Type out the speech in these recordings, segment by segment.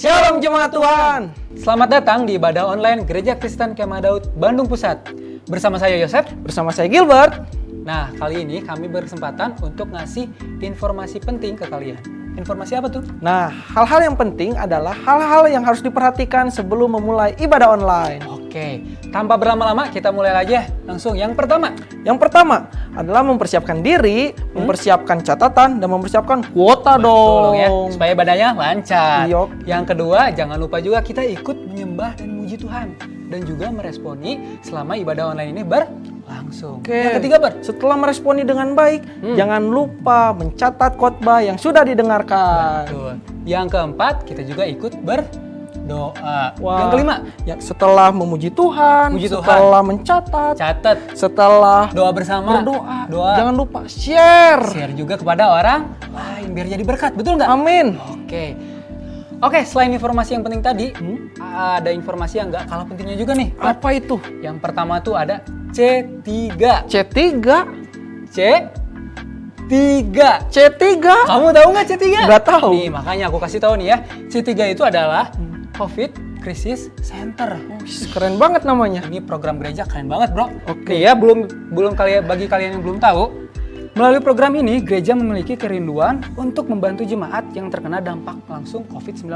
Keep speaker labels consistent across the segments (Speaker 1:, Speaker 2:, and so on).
Speaker 1: Shalom Jemaat Tuhan.
Speaker 2: Selamat datang di ibadah online Gereja Kristen Kemah Daud, Bandung Pusat. Bersama saya Yosef.
Speaker 1: Bersama saya Gilbert.
Speaker 2: Nah, kali ini kami berkesempatan untuk ngasih informasi penting ke kalian. Informasi apa tuh?
Speaker 1: Nah, hal-hal yang penting adalah hal-hal yang harus diperhatikan sebelum memulai ibadah online.
Speaker 2: Oke, tanpa berlama-lama kita mulai aja. Langsung yang pertama.
Speaker 1: Yang pertama adalah mempersiapkan diri, mempersiapkan catatan, dan mempersiapkan kuota dong.
Speaker 2: Ya, supaya ibadahnya lancar.
Speaker 1: Yok.
Speaker 2: Yang kedua, jangan lupa juga kita ikut menyembah dan memuji Tuhan. Dan juga meresponi selama ibadah online ini berlangsung.
Speaker 1: Oke.
Speaker 2: Yang ketiga,
Speaker 1: setelah meresponi dengan baik, jangan lupa mencatat khotbah yang sudah didengarkan.
Speaker 2: Betul. Yang keempat, kita juga ikut berdoa.
Speaker 1: Wah.
Speaker 2: Yang kelima,
Speaker 1: Setelah memuji Tuhan, setelah mencatat,
Speaker 2: catat.
Speaker 1: setelah
Speaker 2: Doa bersama.
Speaker 1: berdoa, jangan lupa share.
Speaker 2: Share juga kepada orang lain biar jadi berkat, betul nggak?
Speaker 1: Amin.
Speaker 2: Oke, selain informasi yang penting tadi, ada informasi yang nggak kalah pentingnya juga nih.
Speaker 1: Apa itu?
Speaker 2: Yang pertama tuh ada C3.
Speaker 1: C3?
Speaker 2: C3. Kamu tahu nggak C3?
Speaker 1: Nggak tahu.
Speaker 2: Nih, makanya aku kasih tahu nih ya. C3 itu adalah COVID Crisis Center.
Speaker 1: Keren banget namanya.
Speaker 2: Ini program gereja keren banget, Bro.
Speaker 1: Oke.
Speaker 2: Nih ya, bagi kalian yang belum tahu, melalui program ini gereja memiliki kerinduan untuk membantu jemaat yang terkena dampak langsung COVID-19.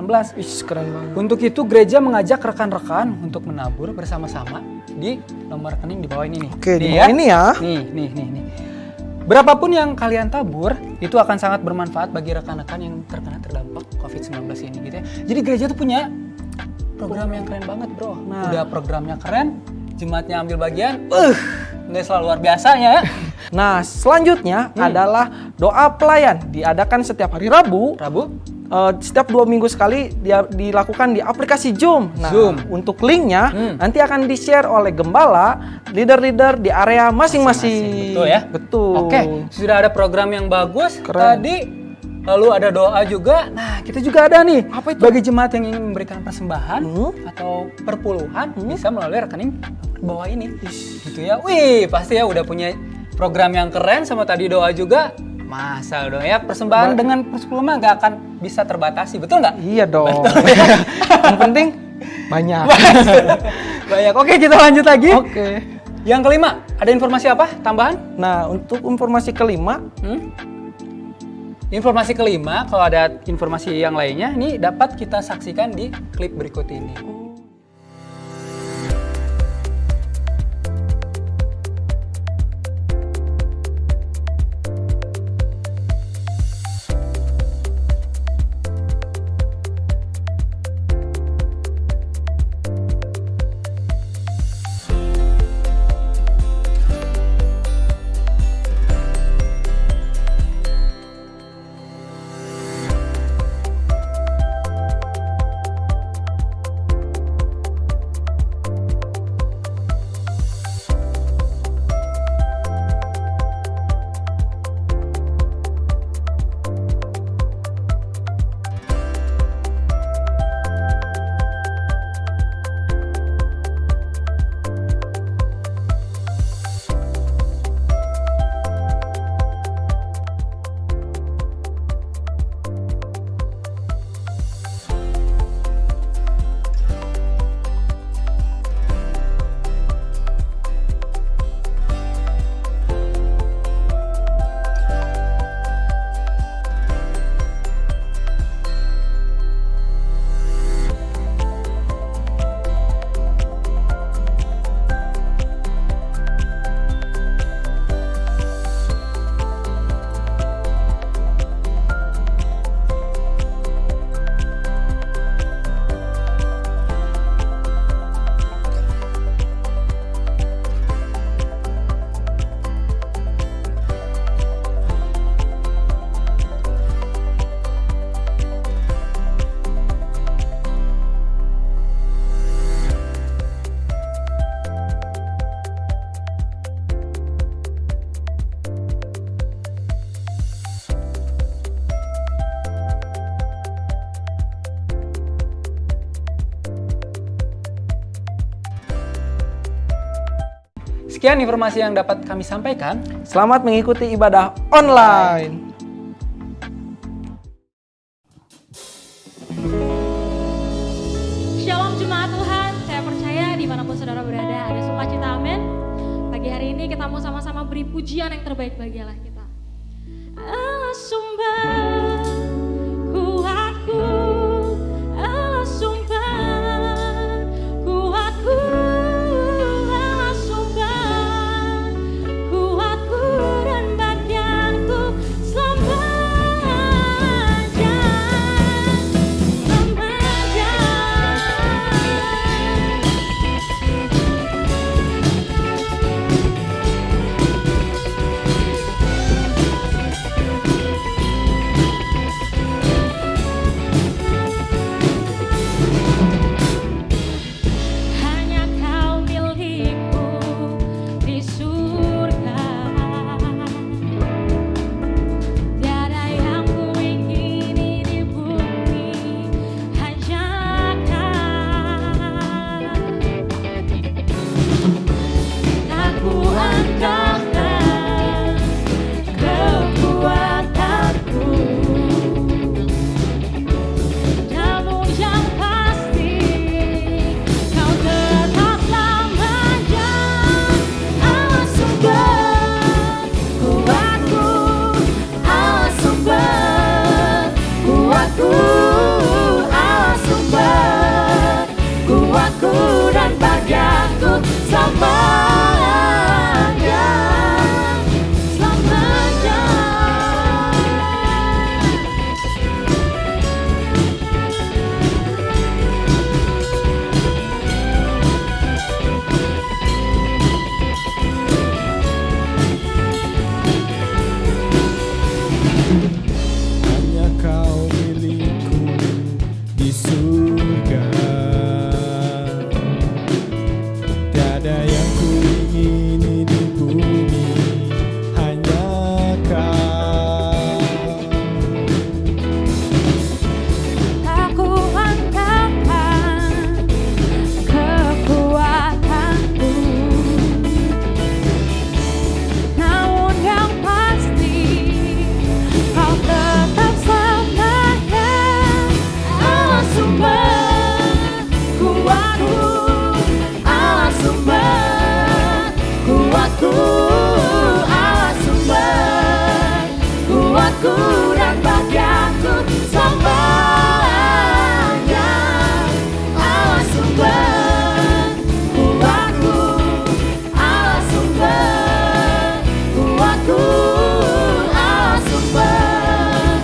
Speaker 1: Keren banget.
Speaker 2: Untuk itu gereja mengajak rekan-rekan untuk menabur bersama-sama di nomor rekening di bawah ini nih.
Speaker 1: Oke, di
Speaker 2: Nih
Speaker 1: bawah ini ya.
Speaker 2: Nih. Berapapun yang kalian tabur, itu akan sangat bermanfaat bagi rekan-rekan yang terkena terdampak COVID-19 ini gitu ya. Jadi gereja tuh punya program yang keren banget, Bro.
Speaker 1: Nah.
Speaker 2: Udah programnya keren, jemaatnya ambil bagian, nggak selalu luar biasa ya.
Speaker 1: Nah, selanjutnya adalah doa pelayan. Diadakan setiap hari Rabu. Setiap 2 minggu sekali dia dilakukan di aplikasi Zoom. Nah,
Speaker 2: Zoom.
Speaker 1: untuk linknya nanti akan di-share oleh gembala, leader-leader di area masing-masing.
Speaker 2: Betul ya?
Speaker 1: Betul.
Speaker 2: Oke, sudah ada program yang bagus.
Speaker 1: Keren.
Speaker 2: Tadi lalu ada doa juga. Nah, kita juga ada nih.
Speaker 1: Apa itu?
Speaker 2: Bagi jemaat yang ingin memberikan persembahan atau perpuluhan bisa melalui rekening bawah ini. Gitu ya. Wih, pasti ya udah punya program yang keren sama tadi doa juga. Masa dong ya, persembahan dengan persepuluhan gak akan bisa terbatasi, betul nggak?
Speaker 1: Iya dong. Yang penting banyak.
Speaker 2: Banyak. Oke, kita lanjut lagi.
Speaker 1: Oke.
Speaker 2: Yang kelima, ada informasi apa? Tambahan?
Speaker 1: Nah, untuk informasi kelima,
Speaker 2: Informasi kelima, kalau ada informasi yang lainnya, ini dapat kita saksikan di klip berikut ini. Sekian informasi yang dapat kami sampaikan.
Speaker 1: Selamat mengikuti ibadah online.
Speaker 3: sama-sama beri pujian yang terbaik bagi Allah kita. Allah sumber kuatku, Allah sumber kuatku, Allah sumber kuatku dan bagianku selamanya, selamanya. Hanya kau milikku di surga, tiada yang kuingini di bumi, hanya kau. Tak kuandalkan kekuatanku, namun yang pasti kau tetap selamanya. Allah sumber kuatku, Allah sumber kuatku, Allah sumber kuatku dan bagianku selamanya, selamanya.
Speaker 4: Hanya kau milikku di surga, tiada yang kuingini di bumi, hanya kau.
Speaker 3: Tak kuandalkan kekuatanku, namun yang pasti kau tetap selamanya. Allah sumber kuatku, Allah sumber kuatku, Allah sumber kuatku dan bagianku selamanya. Allah sumber kuatku, Allah sumber kuatku, Allah sumber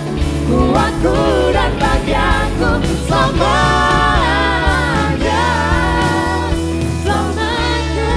Speaker 3: kuatku dan bagianku selamanya, selamanya.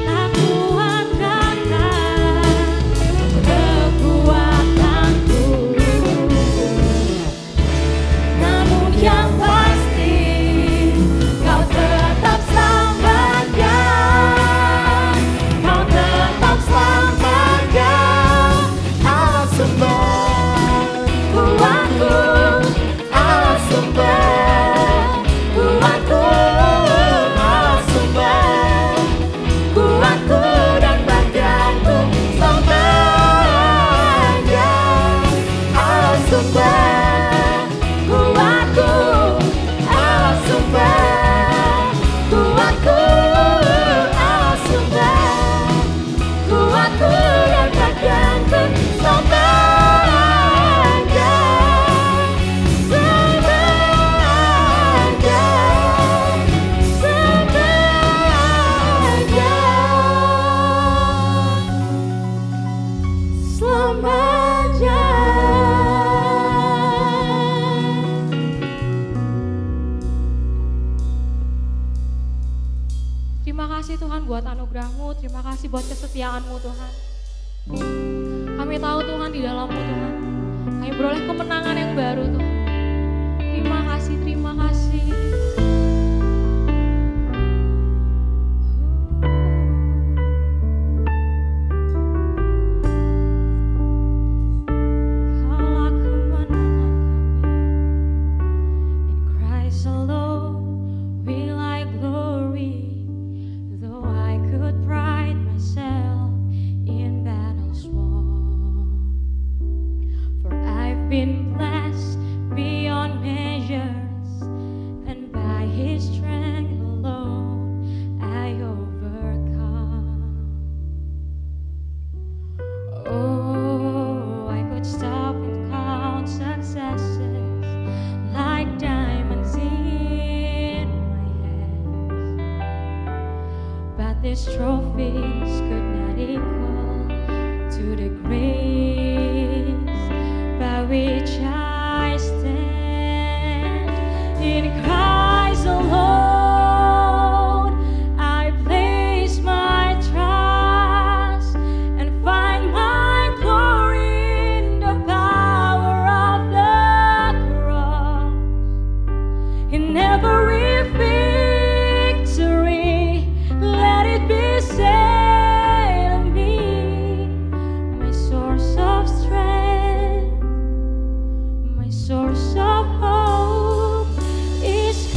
Speaker 3: Tak kuandalkan kekuatanku, namun yang pasti kau tetap selamanya, kau tetap selamanya. Allah sumber kuatku, Allah sumber kuatku, Allah sumber kuatku dan bagianku selamanya. Allah sumber kuatku, Allah sumber kuatku, Allah sumber kuatku dan bagianku selamanya, selamanya, selamanya, selamanya. Terima kasih Tuhan buat anugerah-Mu, terima kasih buat kesetiaan-Mu Tuhan. Kami tahu Tuhan di dalam-Mu Tuhan, kami beroleh kemenangan yang baru Tuhan. Terima kasih, terima kasih. these trophies could not equal to the grace by which I stand in Christ alone. I place my trust and find my glory in the power of the cross. In every victory, let it be said of me, my source of strength, my source of hope is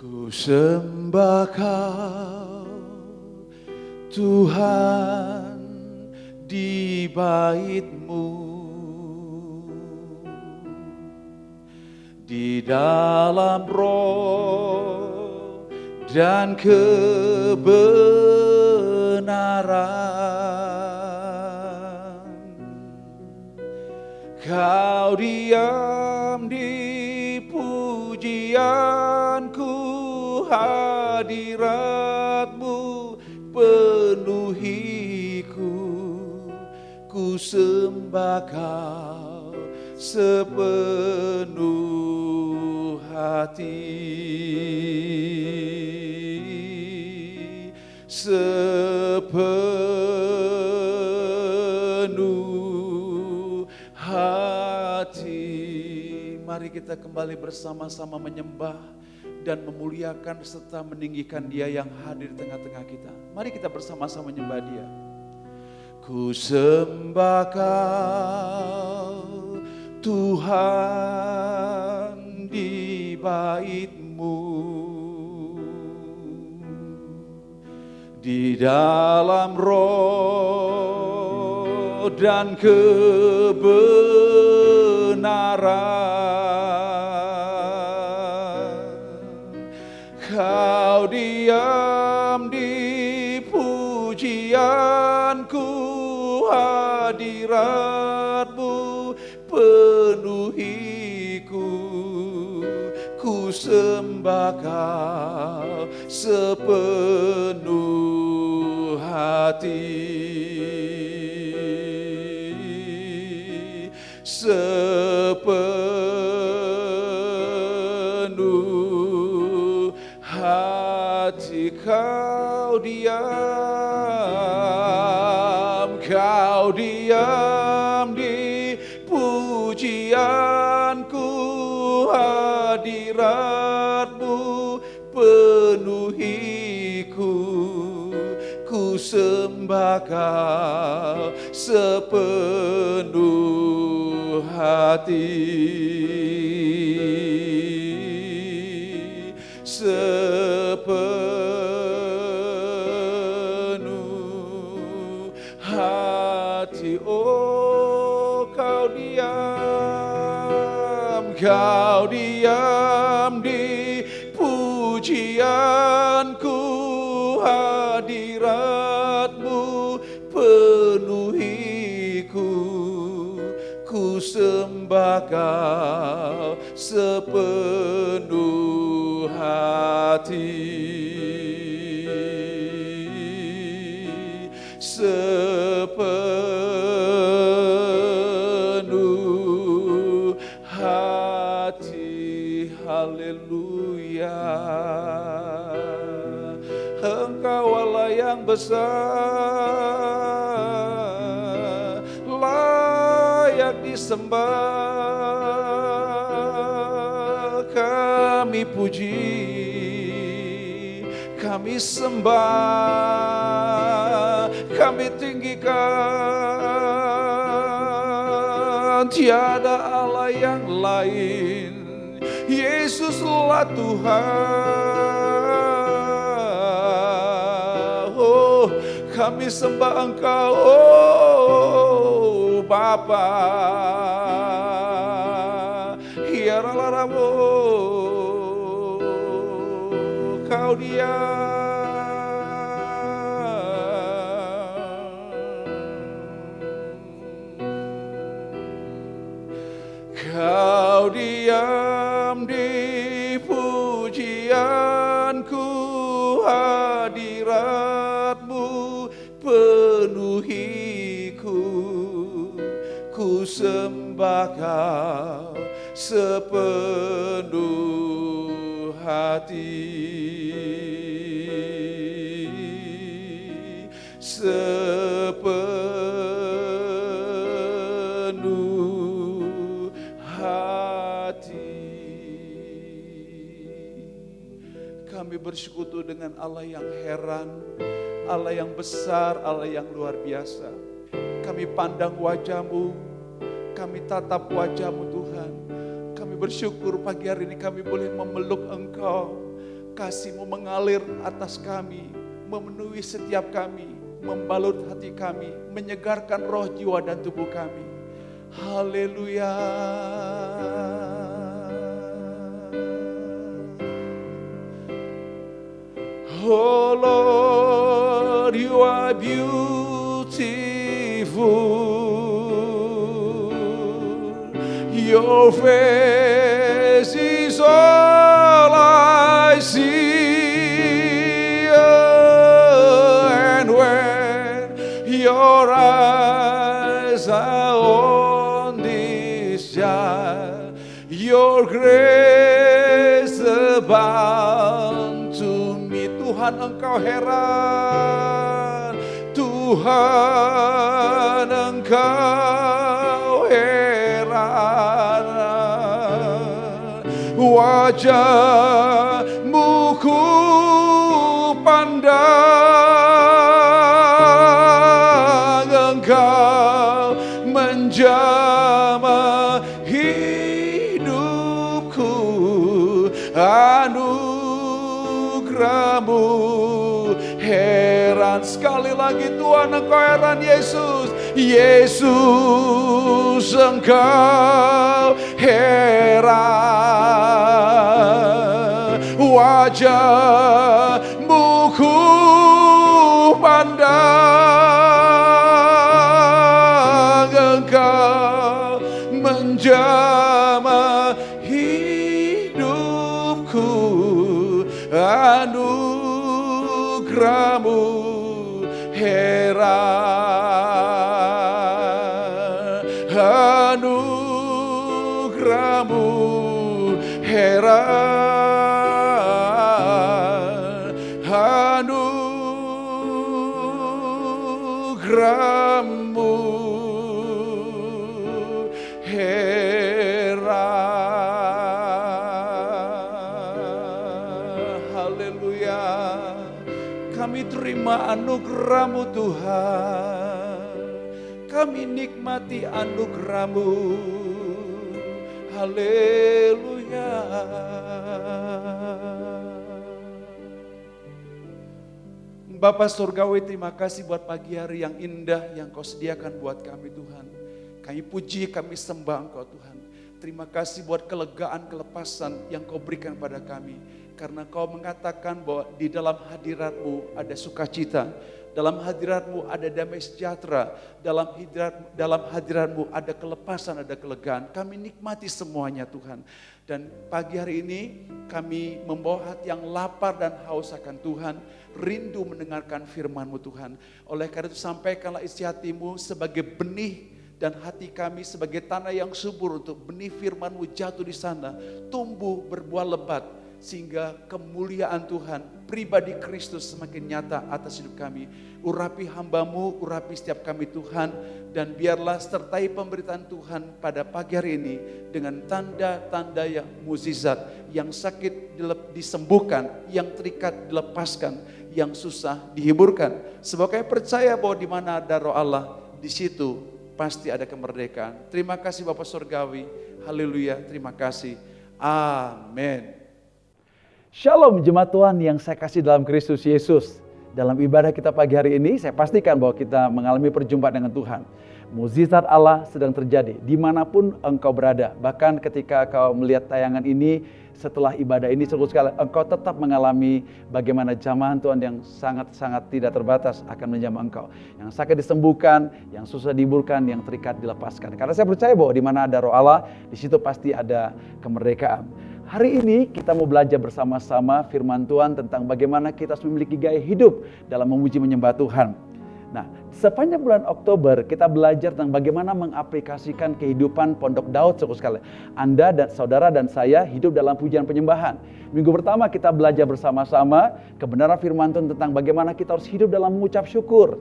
Speaker 5: Ku sembah Kau Tuhan di bait-Mu, di dalam roh dan kebenaran. Kau diam di pujianku, hadirat-Mu penuhiku. Ku sembah Kau sepenuh hati, sepenuh hati. Mari kita kembali bersama-sama menyembah dan memuliakan serta meninggikan Dia yang hadir di tengah-tengah kita. Mari kita bersama-sama menyembah Dia. Ku sembah Kau Tuhan di bait-Mu, di dalam roh dan kebenaran. Kau diam di pujianku, hadirat-Mu penuhiku. Ku sembah Kau sepenuh hati, sepenuh hati. Kau diam di pujianku, hadirat-Mu penuhiku. Ku sembah Kau sepenuh hati, sepenuh hati. Oh, Kau diam di pujianku, hadirat-Mu penuhiku. Ku sembah Kau sepenuh hati, sepenuh hati. Haleluya. Engkau Allah yang besar, layak disembah. Kami puji, kami sembah, kami tinggikan. Tiada Allah yang lain, Yesuslah Tuhan. Oh, kami sembah Engkau, oh Bapa. Hiaralaramu, Kau diam di pujianku, hadirat-Mu penuhiku. Ku sembah Kau sepenuh hati, sepenuh hati. Kami bersekutu dengan Allah yang heran, Allah yang besar, Allah yang luar biasa. Kami pandang wajah-Mu, kami tatap wajah-Mu Tuhan. Kami bersyukur pagi hari ini kami boleh memeluk Engkau, Kasih-Mu mengalir atas kami, memenuhi setiap kami, membalut hati kami, menyegarkan roh, jiwa, dan tubuh kami. Haleluya. Oh Lord, you are beautiful. Your face is all I see. And when your eyes are on this child, your grace abound to me. Tuhan, Engkau heran. Tuhan, Engkau heran. Wajah-Mu ku pandang, Engkau menjamah hidupku. Anugerah-Mu heran. Sekali lagi Tuhan, Engkau heran. Yesus, Yesus, Engkau heran. Wajah-Mu ku pandang, Engkau menjamah hidupku. Anugerah-Mu heran. Anugerah-Mu heran. Anugerah-Mu heran. Haleluya. Kami terima anugerah-Mu Tuhan. Kami nikmati anugerah-Mu. Haleluya. Bapa Surgawi, terima kasih buat pagi hari yang indah yang Kau sediakan buat kami Tuhan. Kami puji, kami sembah Engkau Tuhan. Terima kasih buat kelegaan, kelepasan yang Kau berikan pada kami. Karena Kau mengatakan bahwa di dalam hadirat-Mu ada sukacita. Dalam hadirat-Mu ada damai sejahtera. Dalam hadirat-Mu ada kelepasan, ada kelegaan. Kami nikmati semuanya Tuhan. Dan pagi hari ini kami membawa hati yang lapar dan haus akan Tuhan. Rindu mendengarkan firman-Mu Tuhan. Oleh karena itu sampaikanlah isi hati-Mu sebagai benih. Dan hati kami sebagai tanah yang subur untuk benih firman-Mu jatuh di sana. Tumbuh berbuah lebat. Sehingga kemuliaan Tuhan, pribadi Kristus semakin nyata atas hidup kami. Urapi hamba-Mu, urapi setiap kami Tuhan. Dan biarlah sertai pemberitaan Tuhan pada pagi hari ini dengan tanda-tanda yang mukjizat. Yang sakit disembuhkan, yang terikat dilepaskan, yang susah dihiburkan. Sebab kami percaya bahwa di mana ada Roh Allah, di situ pasti ada kemerdekaan. Terima kasih Bapa Surgawi. Haleluya, terima kasih. Amin.
Speaker 6: Shalom jemaat Tuhan yang saya kasih dalam Kristus Yesus. Dalam ibadah kita pagi hari ini, saya pastikan bahwa kita mengalami perjumpaan dengan Tuhan. Mukjizat Allah sedang terjadi dimanapun engkau berada. Bahkan ketika kau melihat tayangan ini, setelah ibadah ini seluruh sekali, engkau tetap mengalami bagaimana jamahan Tuhan yang sangat-sangat tidak terbatas akan menjamah engkau. Yang sakit disembuhkan, yang susah dihiburkan, yang terikat dilepaskan. Karena saya percaya bahwa di mana ada Roh Allah, di situ pasti ada kemerdekaan. Hari ini kita mau belajar bersama-sama firman Tuhan tentang bagaimana kita harus memiliki gaya hidup dalam memuji menyembah Tuhan. Nah, sepanjang bulan Oktober kita belajar tentang bagaimana mengaplikasikan kehidupan Pondok Daud saudara sekalian. Anda dan saudara dan saya hidup dalam pujian penyembahan. Minggu pertama kita belajar bersama-sama kebenaran firman Tuhan tentang bagaimana kita harus hidup dalam mengucap syukur.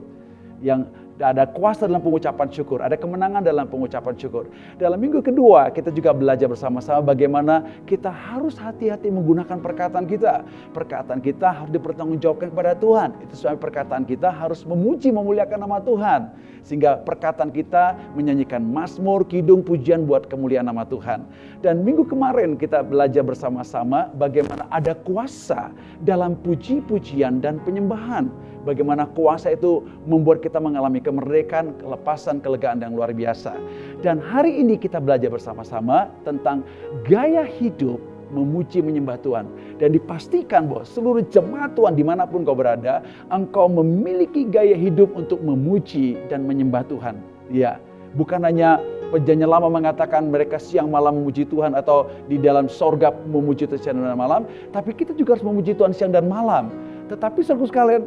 Speaker 6: Yang Ada kuasa dalam pengucapan syukur, ada kemenangan dalam pengucapan syukur. Dalam minggu kedua kita juga belajar bersama-sama bagaimana kita harus hati-hati menggunakan perkataan kita. Perkataan kita harus dipertanggungjawabkan kepada Tuhan. Itu sebab perkataan kita harus memuji, memuliakan nama Tuhan. Sehingga perkataan kita menyanyikan mazmur, kidung, pujian buat kemuliaan nama Tuhan. Dan minggu kemarin kita belajar bersama-sama bagaimana ada kuasa dalam puji-pujian dan penyembahan. Bagaimana kuasa itu membuat kita mengalami kemerdekaan, kelepasan, kelegaan yang luar biasa. Dan hari ini kita belajar bersama-sama tentang gaya hidup memuji menyembah Tuhan. Dan dipastikan bahwa seluruh jemaat Tuhan dimanapun kau berada, engkau memiliki gaya hidup untuk memuji dan menyembah Tuhan. Ya, bukan hanya Perjanjian Lama mengatakan mereka siang malam memuji Tuhan atau di dalam sorga memuji Tuhan siang dan malam, tapi kita juga harus memuji Tuhan siang dan malam. Tetapi saudara sekalian,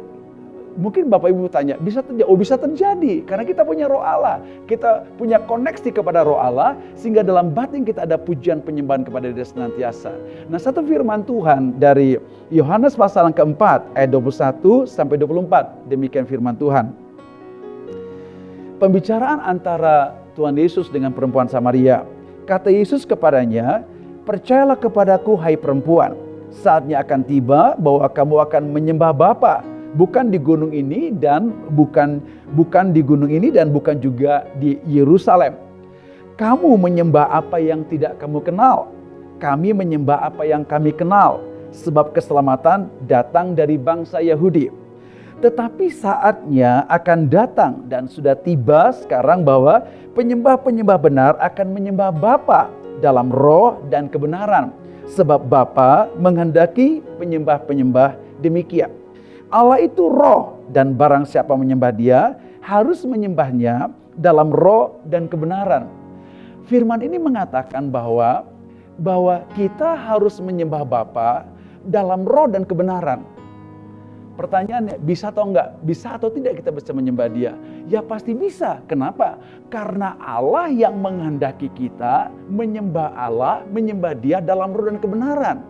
Speaker 6: mungkin Bapak Ibu tanya, bisa terjadi? Oh, bisa terjadi karena kita punya Roh Allah. Kita punya koneksi kepada Roh Allah sehingga dalam batin kita ada pujian penyembahan kepada Dia senantiasa. Nah, satu firman Tuhan dari Yohanes pasal yang keempat ayat 21 sampai 24. Demikian firman Tuhan. Pembicaraan antara Tuhan Yesus dengan perempuan Samaria. Kata Yesus kepadanya, "Percayalah kepadaku hai perempuan, saatnya akan tiba bahwa kamu akan menyembah Bapa. Bukan di gunung ini dan bukan di gunung ini dan bukan juga di Yerusalem. Kamu menyembah apa yang tidak kamu kenal. Kami menyembah apa yang kami kenal, sebab keselamatan datang dari bangsa Yahudi. Tetapi saatnya akan datang dan sudah tiba sekarang bahwa penyembah-penyembah benar akan menyembah Bapa dalam roh dan kebenaran, sebab Bapa menghendaki penyembah-penyembah demikian. Allah itu roh dan barang siapa menyembah Dia harus menyembahnya dalam roh dan kebenaran." Firman ini mengatakan bahwa kita harus menyembah Bapa dalam roh dan kebenaran. Pertanyaannya, bisa atau enggak? Bisa atau tidak kita bisa menyembah Dia? Ya pasti bisa. Kenapa? Karena Allah yang menghendaki kita menyembah Allah, menyembah Dia dalam roh dan kebenaran.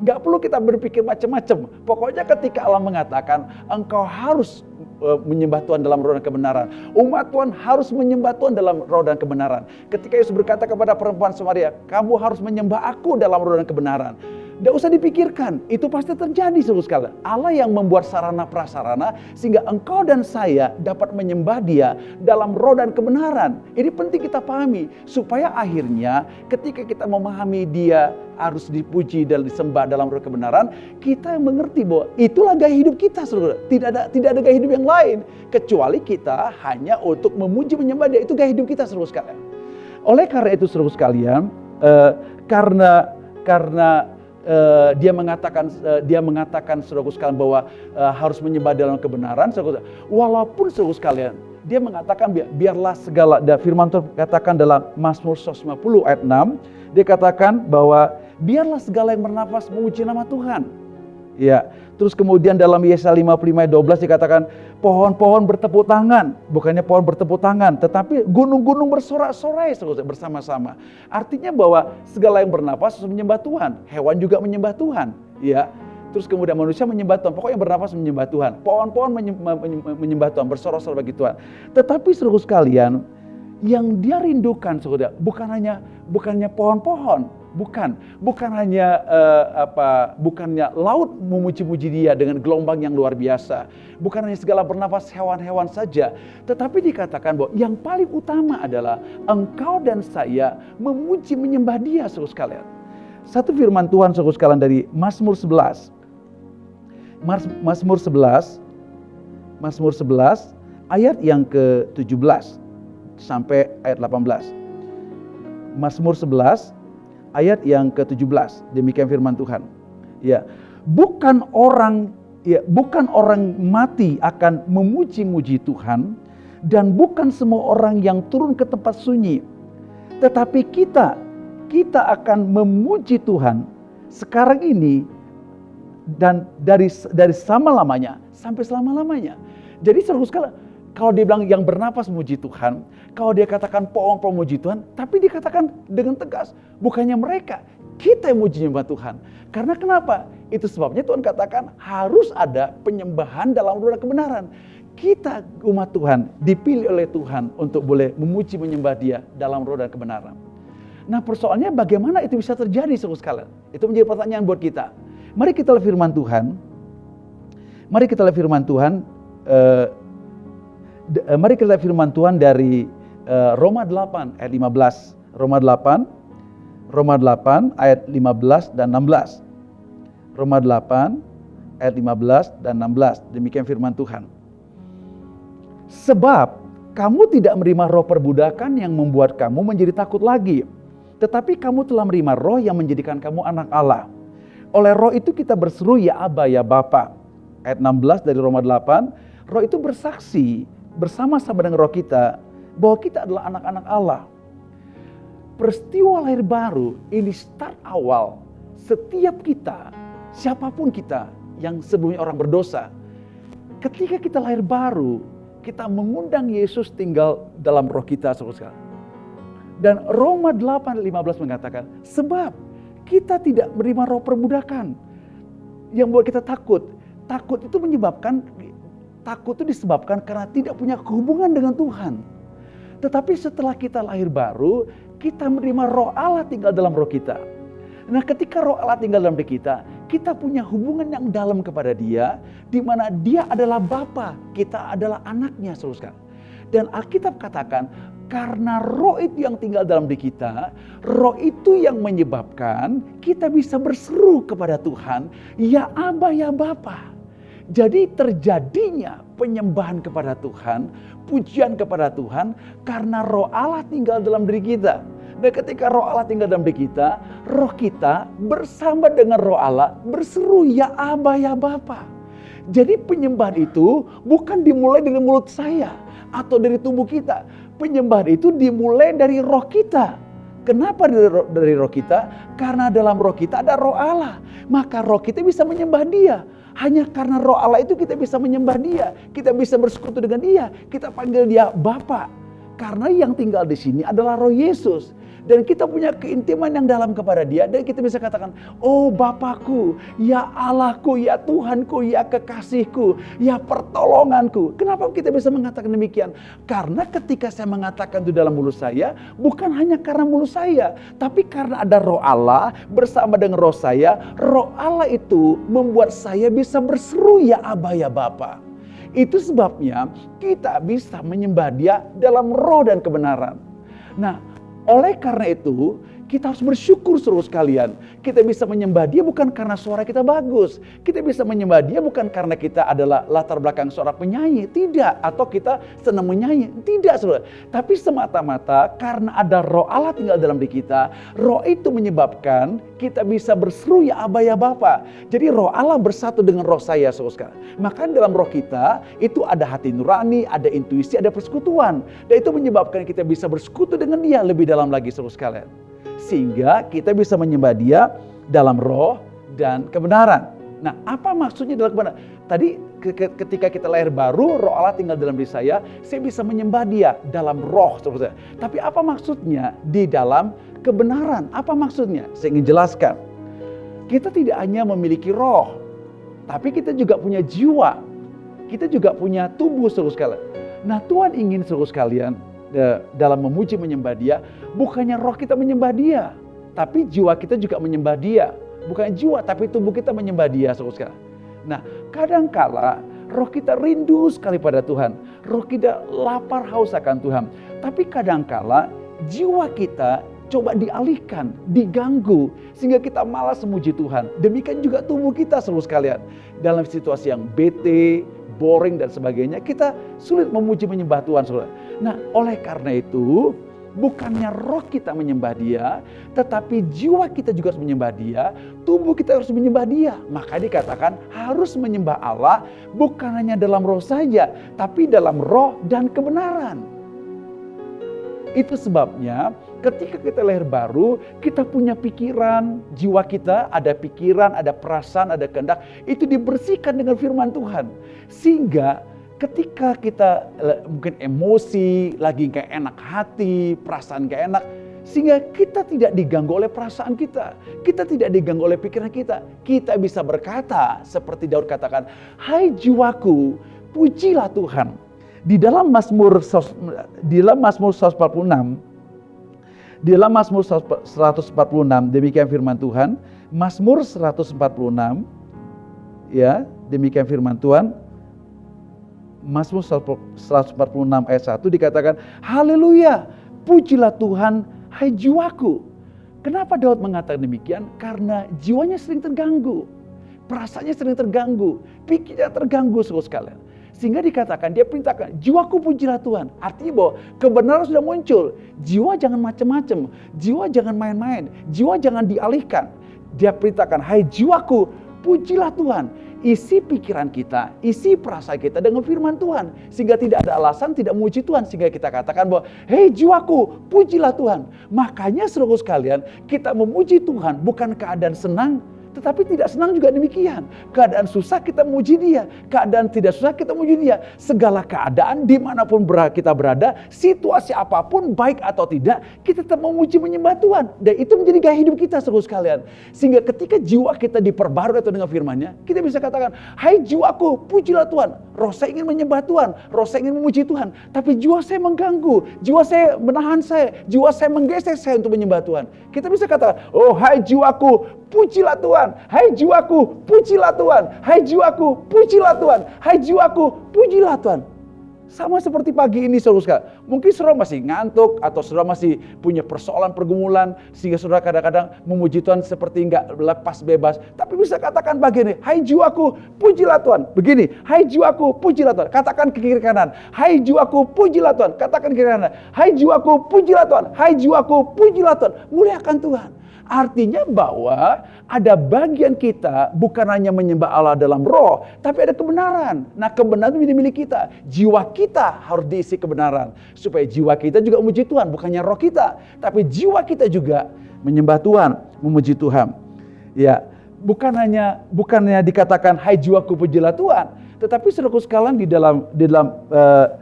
Speaker 6: Gak perlu kita berpikir macam-macam. Pokoknya ketika Allah mengatakan engkau harus menyembah Tuhan dalam roh dan kebenaran, umat Tuhan harus menyembah Tuhan dalam roh dan kebenaran. Ketika Yesus berkata kepada perempuan Samaria, kamu harus menyembah aku dalam roh dan kebenaran. Tidak usah dipikirkan, itu pasti terjadi saudara sekalian. Allah yang membuat sarana prasarana sehingga engkau dan saya dapat menyembah Dia dalam roh dan kebenaran. Ini penting kita pahami supaya akhirnya ketika kita memahami Dia harus dipuji dan disembah dalam roh kebenaran, kita mengerti bahwa itulah gaya hidup kita saudara. Tidak ada gaya hidup yang lain kecuali kita hanya untuk memuji menyembah Dia. Itu gaya hidup kita saudara sekalian. Oleh karena itu saudara sekalian, karena dia mengatakan saudaraku sekalian bahwa harus menyembah dalam kebenaran. Walaupun saudaraku sekalian, dia mengatakan biarlah segala, firman Tuhan katakan dalam Mazmur 150 ayat 6, dia katakan bahwa biarlah segala yang bernafas memuji nama Tuhan. Ya, terus kemudian dalam Yesaya 55 ayat 12 dikatakan pohon-pohon bertepuk tangan, bukannya pohon bertepuk tangan, tetapi gunung-gunung bersorak-sorai bersama-sama. Artinya bahwa segala yang bernafas menyembah Tuhan, hewan juga menyembah Tuhan, ya. Terus kemudian manusia menyembah Tuhan, pokoknya yang bernafas menyembah Tuhan, pohon-pohon menyembah Tuhan, bersorak-sorai bagi Tuhan. Tetapi saudara sekalian, yang dia rindukan saudara, bukannya pohon-pohon, bukan hanya bukannya laut memuji-muji Dia dengan gelombang yang luar biasa, bukan hanya segala bernafas hewan-hewan saja, tetapi dikatakan bahwa yang paling utama adalah engkau dan saya memuji menyembah Dia saudara sekalian. Satu firman Tuhan saudara sekalian dari Mazmur 11. Mazmur 11 ayat yang ke-17 sampai ayat 18. Mazmur 11 ayat yang ke-17, demikian firman Tuhan. Ya, bukan orang mati akan memuji-muji Tuhan, dan bukan semua orang yang turun ke tempat sunyi. Tetapi kita akan memuji Tuhan sekarang ini dan dari selama-lamanya sampai selama-lamanya. Jadi saudara sekalian, kalau dia bilang yang bernafas memuji Tuhan, kalau dia katakan pohon-pohon memuji Tuhan, tapi dikatakan dengan tegas, bukannya mereka, kita yang memuji menyembah Tuhan. Karena kenapa? Itu sebabnya Tuhan katakan harus ada penyembahan dalam roh dan kebenaran. kita umat Tuhan dipilih oleh Tuhan untuk boleh memuji menyembah Dia dalam roh dan kebenaran. Nah persoalannya bagaimana itu bisa terjadi saudara sekalian? Itu menjadi pertanyaan buat kita. Mari kita lihat firman Tuhan. Mari kita lihat firman Tuhan. Mari kita lihat firman Tuhan dari Roma 8 ayat 15. Roma 8 ayat 15 dan 16. Roma 8 ayat 15 dan 16. Demikian firman Tuhan. Sebab kamu tidak menerima roh perbudakan yang membuat kamu menjadi takut lagi. Tetapi kamu telah menerima roh yang menjadikan kamu anak Allah. Oleh roh itu kita berseru ya Aba ya Bapa. Ayat 16 dari Roma 8. Roh itu bersaksi bersama-sama dengan roh kita bahwa kita adalah anak-anak Allah. Peristiwa lahir baru ini start awal setiap kita, siapapun kita yang sebelumnya orang berdosa. Ketika kita lahir baru, kita mengundang Yesus tinggal dalam roh kita saudara. Dan Roma 8:15 mengatakan, sebab kita tidak menerima roh perbudakan yang buat kita takut. Takut itu disebabkan karena tidak punya hubungan dengan Tuhan. Tetapi setelah kita lahir baru, kita menerima roh Allah tinggal dalam roh kita. Nah ketika roh Allah tinggal dalam diri kita, kita punya hubungan yang dalam kepada Dia, di mana Dia adalah Bapa, kita adalah anaknya saudara. Dan Alkitab katakan, karena roh itu yang tinggal dalam diri kita, roh itu yang menyebabkan kita bisa berseru kepada Tuhan, ya Aba ya Bapa. Jadi terjadinya penyembahan kepada Tuhan, pujian kepada Tuhan, karena roh Allah tinggal dalam diri kita. Dan ketika roh Allah tinggal dalam diri kita, roh kita bersama dengan roh Allah berseru ya Aba ya Bapa. Jadi penyembahan itu bukan dimulai dari mulut saya atau dari tubuh kita. Penyembahan itu dimulai dari roh kita. Kenapa dari roh kita? Karena dalam roh kita ada roh Allah. Maka roh kita bisa menyembah Dia. Hanya karena roh Allah itu kita bisa menyembah Dia. Kita bisa bersekutu dengan Dia. Kita panggil Dia Bapa. Karena yang tinggal di sini adalah roh Yesus. Dan kita punya keintiman yang dalam kepada Dia. Dan kita bisa katakan, oh Bapakku, ya Allahku, ya Tuhanku, ya kekasihku, ya pertolonganku. Kenapa kita bisa mengatakan demikian? Karena ketika saya mengatakan itu dalam mulut saya, bukan hanya karena mulut saya. Tapi karena ada roh Allah bersama dengan roh saya. Roh Allah itu membuat saya bisa berseru ya Aba ya Bapa. Itu sebabnya kita bisa menyembah Dia dalam roh dan kebenaran. Nah, oleh karena itu, kita harus bersyukur saudara sekalian. Kita bisa menyembah Dia bukan karena suara kita bagus. Kita bisa menyembah Dia bukan karena kita adalah latar belakang seorang penyanyi. Tidak. Atau kita senang menyanyi. Tidak saudara. Tapi semata-mata karena ada roh Allah tinggal dalam diri kita. Roh itu menyebabkan kita bisa berseru ya Aba ya Bapa. Jadi roh Allah bersatu dengan roh saya saudara. Maka dalam roh kita itu ada hati nurani, ada intuisi, ada persekutuan. Dan itu menyebabkan kita bisa bersekutu dengan Dia lebih dalam lagi saudara sekalian. Sehingga kita bisa menyembah Dia dalam roh dan kebenaran. Nah, apa maksudnya dalam kebenaran? Tadi ketika kita lahir baru, roh Allah tinggal dalam diri saya bisa menyembah Dia dalam roh. Tapi apa maksudnya di dalam kebenaran? Apa maksudnya? Saya ingin jelaskan. Kita tidak hanya memiliki roh, tapi kita juga punya jiwa. Kita juga punya tubuh saudara sekalian. Nah, Tuhan ingin saudara sekalian dalam memuji menyembah Dia, bukannya roh kita menyembah Dia, tapi jiwa kita juga menyembah Dia. Bukan jiwa, tapi tubuh kita menyembah Dia, saudara. Nah, kadangkala roh kita rindu sekali pada Tuhan, roh kita lapar haus akan Tuhan. Tapi kadangkala jiwa kita coba dialihkan, diganggu, sehingga kita malas memuji Tuhan. Demikian juga tubuh kita, saudara sekalian. Dalam situasi yang bete, boring dan sebagainya, kita sulit memuji menyembah Tuhan, saudara. Nah, oleh karena itu, bukannya roh kita menyembah Dia, tetapi jiwa kita juga harus menyembah Dia, tubuh kita harus menyembah Dia. Maka dikatakan harus menyembah Allah bukan hanya dalam roh saja, tapi dalam roh dan kebenaran. Itu sebabnya ketika kita lahir baru, kita punya pikiran, jiwa kita ada pikiran, ada perasaan, ada kehendak, itu dibersihkan dengan firman Tuhan. Sehingga ketika kita mungkin emosi, lagi gak enak hati, perasaan gak enak, sehingga kita tidak diganggu oleh perasaan kita. Kita tidak diganggu oleh pikiran kita. Kita bisa berkata seperti Daud katakan, hai jiwaku, pujilah Tuhan. Di dalam Mazmur 146, demikian firman Tuhan. Mazmur 146, ya, demikian firman Tuhan. Mazmur 146 ayat 1 dikatakan, haleluya, pujilah Tuhan, hai jiwaku. Kenapa Daud mengatakan demikian? Karena jiwanya sering terganggu, perasaannya sering terganggu, pikirnya terganggu, saudara sekalian. Sehingga dikatakan, dia perintahkan, jiwaku pujilah Tuhan. Artinya bahwa kebenaran sudah muncul. Jiwa jangan macam-macam, jiwa jangan main-main, jiwa jangan dialihkan. Dia perintahkan, hai jiwaku, pujilah Tuhan. Isi pikiran kita, isi perasaan kita dengan firman Tuhan. Sehingga tidak ada alasan tidak memuji Tuhan. Sehingga kita katakan bahwa, hei jiwaku, pujilah Tuhan. Makanya saudara sekalian, kita memuji Tuhan bukan keadaan senang, tetapi tidak senang juga demikian. Keadaan susah kita memuji Dia, keadaan tidak susah kita memuji Dia. Segala keadaan dimanapun kita berada, situasi apapun baik atau tidak, kita tetap memuji menyembah Tuhan. Dan itu menjadi gaya hidup kita saudara sekalian. Sehingga ketika jiwa kita diperbarui atau dengan firman-Nya, kita bisa katakan, hai jiwaku, pujilah Tuhan. Roh saya ingin menyembah Tuhan, roh saya ingin memuji Tuhan. Tapi jiwa saya mengganggu, jiwa saya menahan saya, jiwa saya menggesek saya untuk menyembah Tuhan. Kita bisa katakan, oh hai jiwaku, pujilah Tuhan. Hai jiwaku, pujilah Tuhan. Hai jiwaku, pujilah Tuhan. Hai jiwaku, pujilah Tuhan. Sama seperti pagi ini saudara. Mungkin saudara masih ngantuk atau saudara masih punya persoalan pergumulan sehingga saudara kadang-kadang memuji Tuhan seperti enggak lepas bebas. Tapi bisa katakan begini, hai jiwaku, pujilah Tuhan. Begini, hai jiwaku, pujilah Tuhan. Katakan ke kiri kanan, hai jiwaku, pujilah Tuhan. Katakan ke kiri kanan, hai jiwaku, pujilah Tuhan. Hai jiwaku, pujilah Tuhan. Muliakan Tuhan. Artinya bahwa ada bagian kita bukan hanya menyembah Allah dalam roh, tapi ada kebenaran. Nah, kebenaran itu menjadi milik kita. Jiwa kita harus diisi kebenaran. Supaya jiwa kita juga memuji Tuhan, bukannya roh kita. Tapi jiwa kita juga menyembah Tuhan, memuji Tuhan. Ya, bukannya dikatakan, hai jiwaku pujilah Tuhan. Tetapi saudaraku sekalian di dalam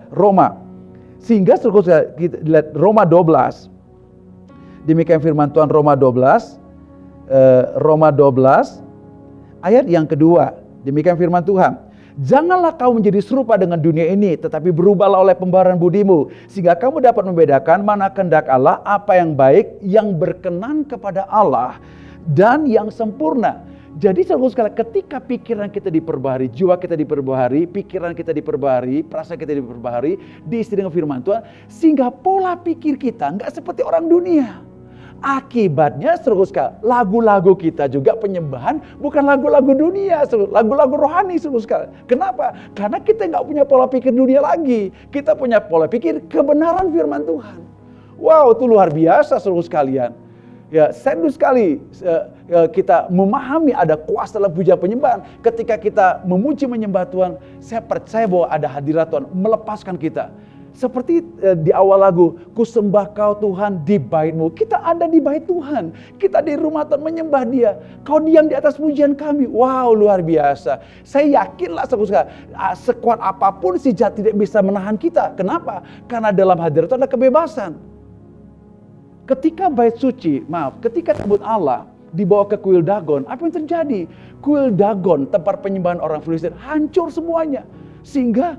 Speaker 6: Roma. Sehingga saudaraku sekalian, kita lihat Roma 12. Demikian firman Tuhan Roma 12 ayat yang kedua. Demikian firman Tuhan. Janganlah kau menjadi serupa dengan dunia ini, tetapi berubahlah oleh pembaharuan budimu, sehingga kamu dapat membedakan mana kehendak Allah, apa yang baik, yang berkenan kepada Allah, dan yang sempurna. Jadi saudara sekalian, ketika pikiran kita diperbaharui, jiwa kita diperbaharui, pikiran kita diperbaharui, perasaan kita diperbaharui, diisi dengan firman Tuhan, sehingga pola pikir kita nggak seperti orang dunia. Akibatnya saudara sekalian, lagu-lagu kita juga penyembahan bukan lagu-lagu dunia, lagu-lagu rohani saudara sekalian. Kenapa? Karena kita nggak punya pola pikir dunia lagi. Kita punya pola pikir kebenaran firman Tuhan. Wow, itu luar biasa saudara sekalian. Ya, sendu sekali kita memahami ada kuasa dalam pujian penyembahan. Ketika kita memuji menyembah Tuhan, saya percaya bahwa ada hadirat Tuhan melepaskan kita. Seperti di awal lagu, ku sembah kau Tuhan di bait-Mu. Kita ada di bait Tuhan. Kita di rumah Tuhan menyembah Dia. Kau diam di atas pujian kami. Wow, luar biasa. Saya yakinlah sekuat apapun si jahat tidak bisa menahan kita. Kenapa? Karena dalam hadirat Tuhan ada kebebasan. Ketika bait suci, ketika tabut Allah dibawa ke kuil Dagon, apa yang terjadi? Kuil Dagon, tempat penyembahan orang Filistin, hancur semuanya. Sehingga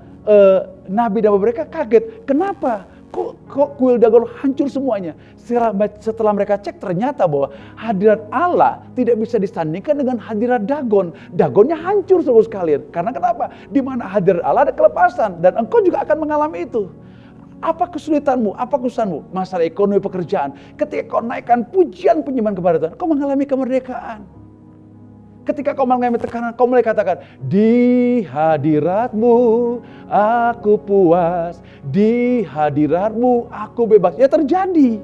Speaker 6: Nabi dan mereka kaget. Kenapa? Kok kuil Dagon hancur semuanya? Setelah mereka cek, ternyata bahwa hadirat Allah tidak bisa disandingkan dengan hadirat Dagon. Dagonnya hancur saudara sekalian. Karena kenapa? Di mana hadirat Allah ada kelepasan. Dan engkau juga akan mengalami itu. Apa kesulitanmu? Apa kesusahanmu? Masalah ekonomi, pekerjaan. Ketika kau naikkan pujian penyembahan kepada Tuhan, kau mengalami kemerdekaan. Ketika kau mengalami tekanan, kau mulai katakan, di hadirat-Mu aku puas, di hadirat-Mu aku bebas. Ya terjadi.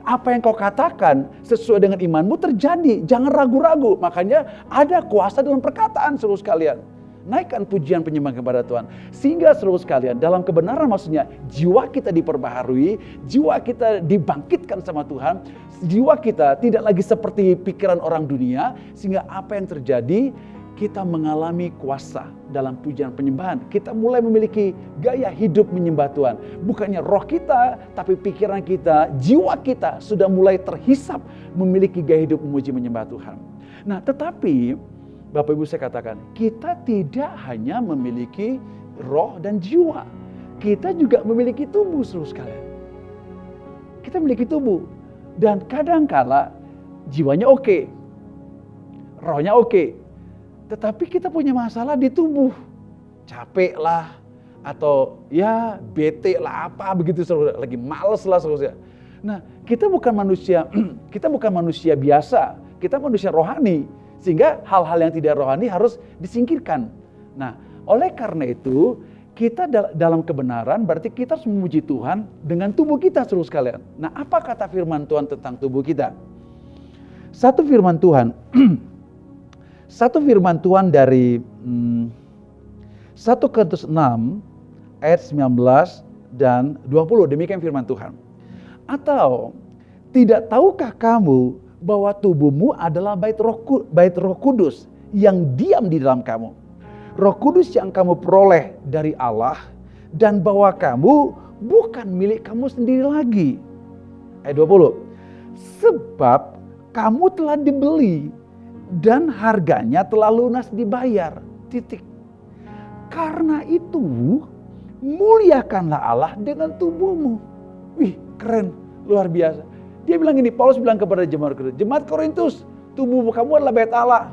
Speaker 6: Apa yang kau katakan sesuai dengan imanmu terjadi. Jangan ragu-ragu. Makanya ada kuasa dalam perkataan saudara sekalian. Naikkan pujian penyembahan kepada Tuhan. Sehingga saudara sekalian, dalam kebenaran maksudnya jiwa kita diperbaharui, jiwa kita dibangkitkan sama Tuhan, jiwa kita tidak lagi seperti pikiran orang dunia, sehingga apa yang terjadi, kita mengalami kuasa dalam pujian penyembahan. Kita mulai memiliki gaya hidup menyembah Tuhan. Bukannya roh kita, tapi pikiran kita, jiwa kita sudah mulai terhisap memiliki gaya hidup memuji menyembah Tuhan. Nah, tetapi Bapak Ibu saya katakan, kita tidak hanya memiliki roh dan jiwa. Kita juga memiliki tubuh, saudara sekalian. Kita memiliki tubuh. Dan kadangkala jiwanya oke, rohnya oke. Tetapi kita punya masalah di tubuh. Capek lah, atau ya bete lah apa begitu, saudara. Lagi males lah, saudara. Nah, kita bukan manusia biasa, kita manusia rohani. Sehingga hal-hal yang tidak rohani harus disingkirkan. Nah, oleh karena itu, kita dalam kebenaran berarti kita harus memuji Tuhan dengan tubuh kita, saudara sekalian. Nah, apa kata firman Tuhan tentang tubuh kita? Satu firman Tuhan dari 1 Korintus 6 ayat 19 dan 20, demikian firman Tuhan. Atau tidak tahukah kamu bahwa tubuhmu adalah bait Roh Kudus yang diam di dalam kamu, Roh Kudus yang kamu peroleh dari Allah, dan bahwa kamu bukan milik kamu sendiri lagi. Ayat 20. Sebab kamu telah dibeli dan harganya telah lunas dibayar. Titik. Karena itu muliakanlah Allah dengan tubuhmu. Wih, keren, luar biasa. Dia bilang gini, Paulus bilang kepada jemaat Korintus, tubuh kamu adalah bait Allah.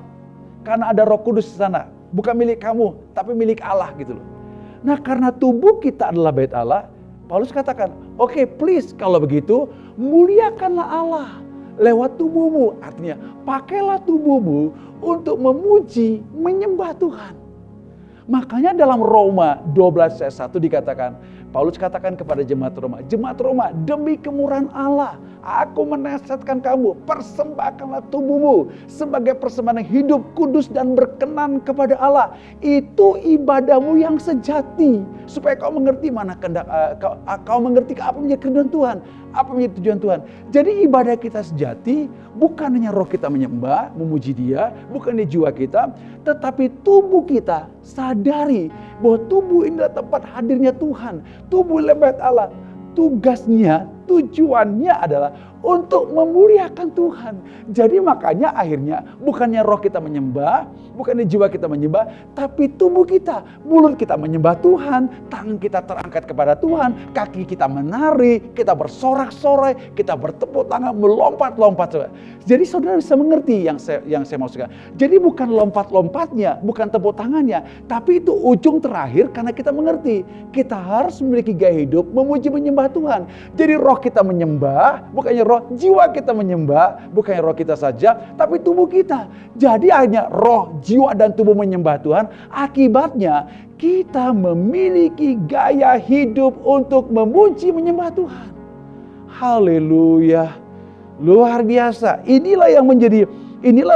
Speaker 6: Karena ada Roh Kudus di sana, bukan milik kamu, tapi milik Allah gitu loh. Nah, karena tubuh kita adalah bait Allah, Paulus katakan, oke, please kalau begitu muliakanlah Allah lewat tubuhmu. Artinya, pakailah tubuhmu untuk memuji, menyembah Tuhan. Makanya dalam Roma 12 ayat 1 dikatakan, Paulus katakan kepada jemaat Roma, demi kemurahan Allah, aku menasihatkan kamu, persembahkanlah tubuhmu sebagai persembahan yang hidup, kudus dan berkenan kepada Allah. Itu ibadahmu yang sejati, supaya kau mengerti mana kehendak, kau mengerti apa menjadi kehendak Tuhan, apa menjadi tujuan Tuhan. Jadi ibadah kita sejati bukan hanya roh kita menyembah, memuji Dia, bukan hanya jiwa kita, tetapi tubuh kita sadari bahwa tubuh ini adalah tempat hadirnya Tuhan. Tubuh lebat Allah. Tugasnya, tujuannya adalah untuk memuliakan Tuhan. Jadi makanya akhirnya bukannya roh kita menyembah, bukannya jiwa kita menyembah, tapi tubuh kita, mulut kita menyembah Tuhan, tangan kita terangkat kepada Tuhan, kaki kita menari, kita bersorak-sorai, kita bertepuk tangan, melompat-lompat. Jadi saudara bisa mengerti yang saya maksudkan. Jadi bukan lompat-lompatnya, bukan tepuk tangannya, tapi itu ujung terakhir karena kita mengerti. Kita harus memiliki gaya hidup, memuji menyembah Tuhan. Jadi roh kita menyembah, bukannya roh, jiwa kita menyembah, bukannya roh kita saja, tapi tubuh kita. Jadi hanya roh, jiwa dan tubuh menyembah Tuhan. Akibatnya kita memiliki gaya hidup untuk memuji menyembah Tuhan. Haleluya. Luar biasa. Inilah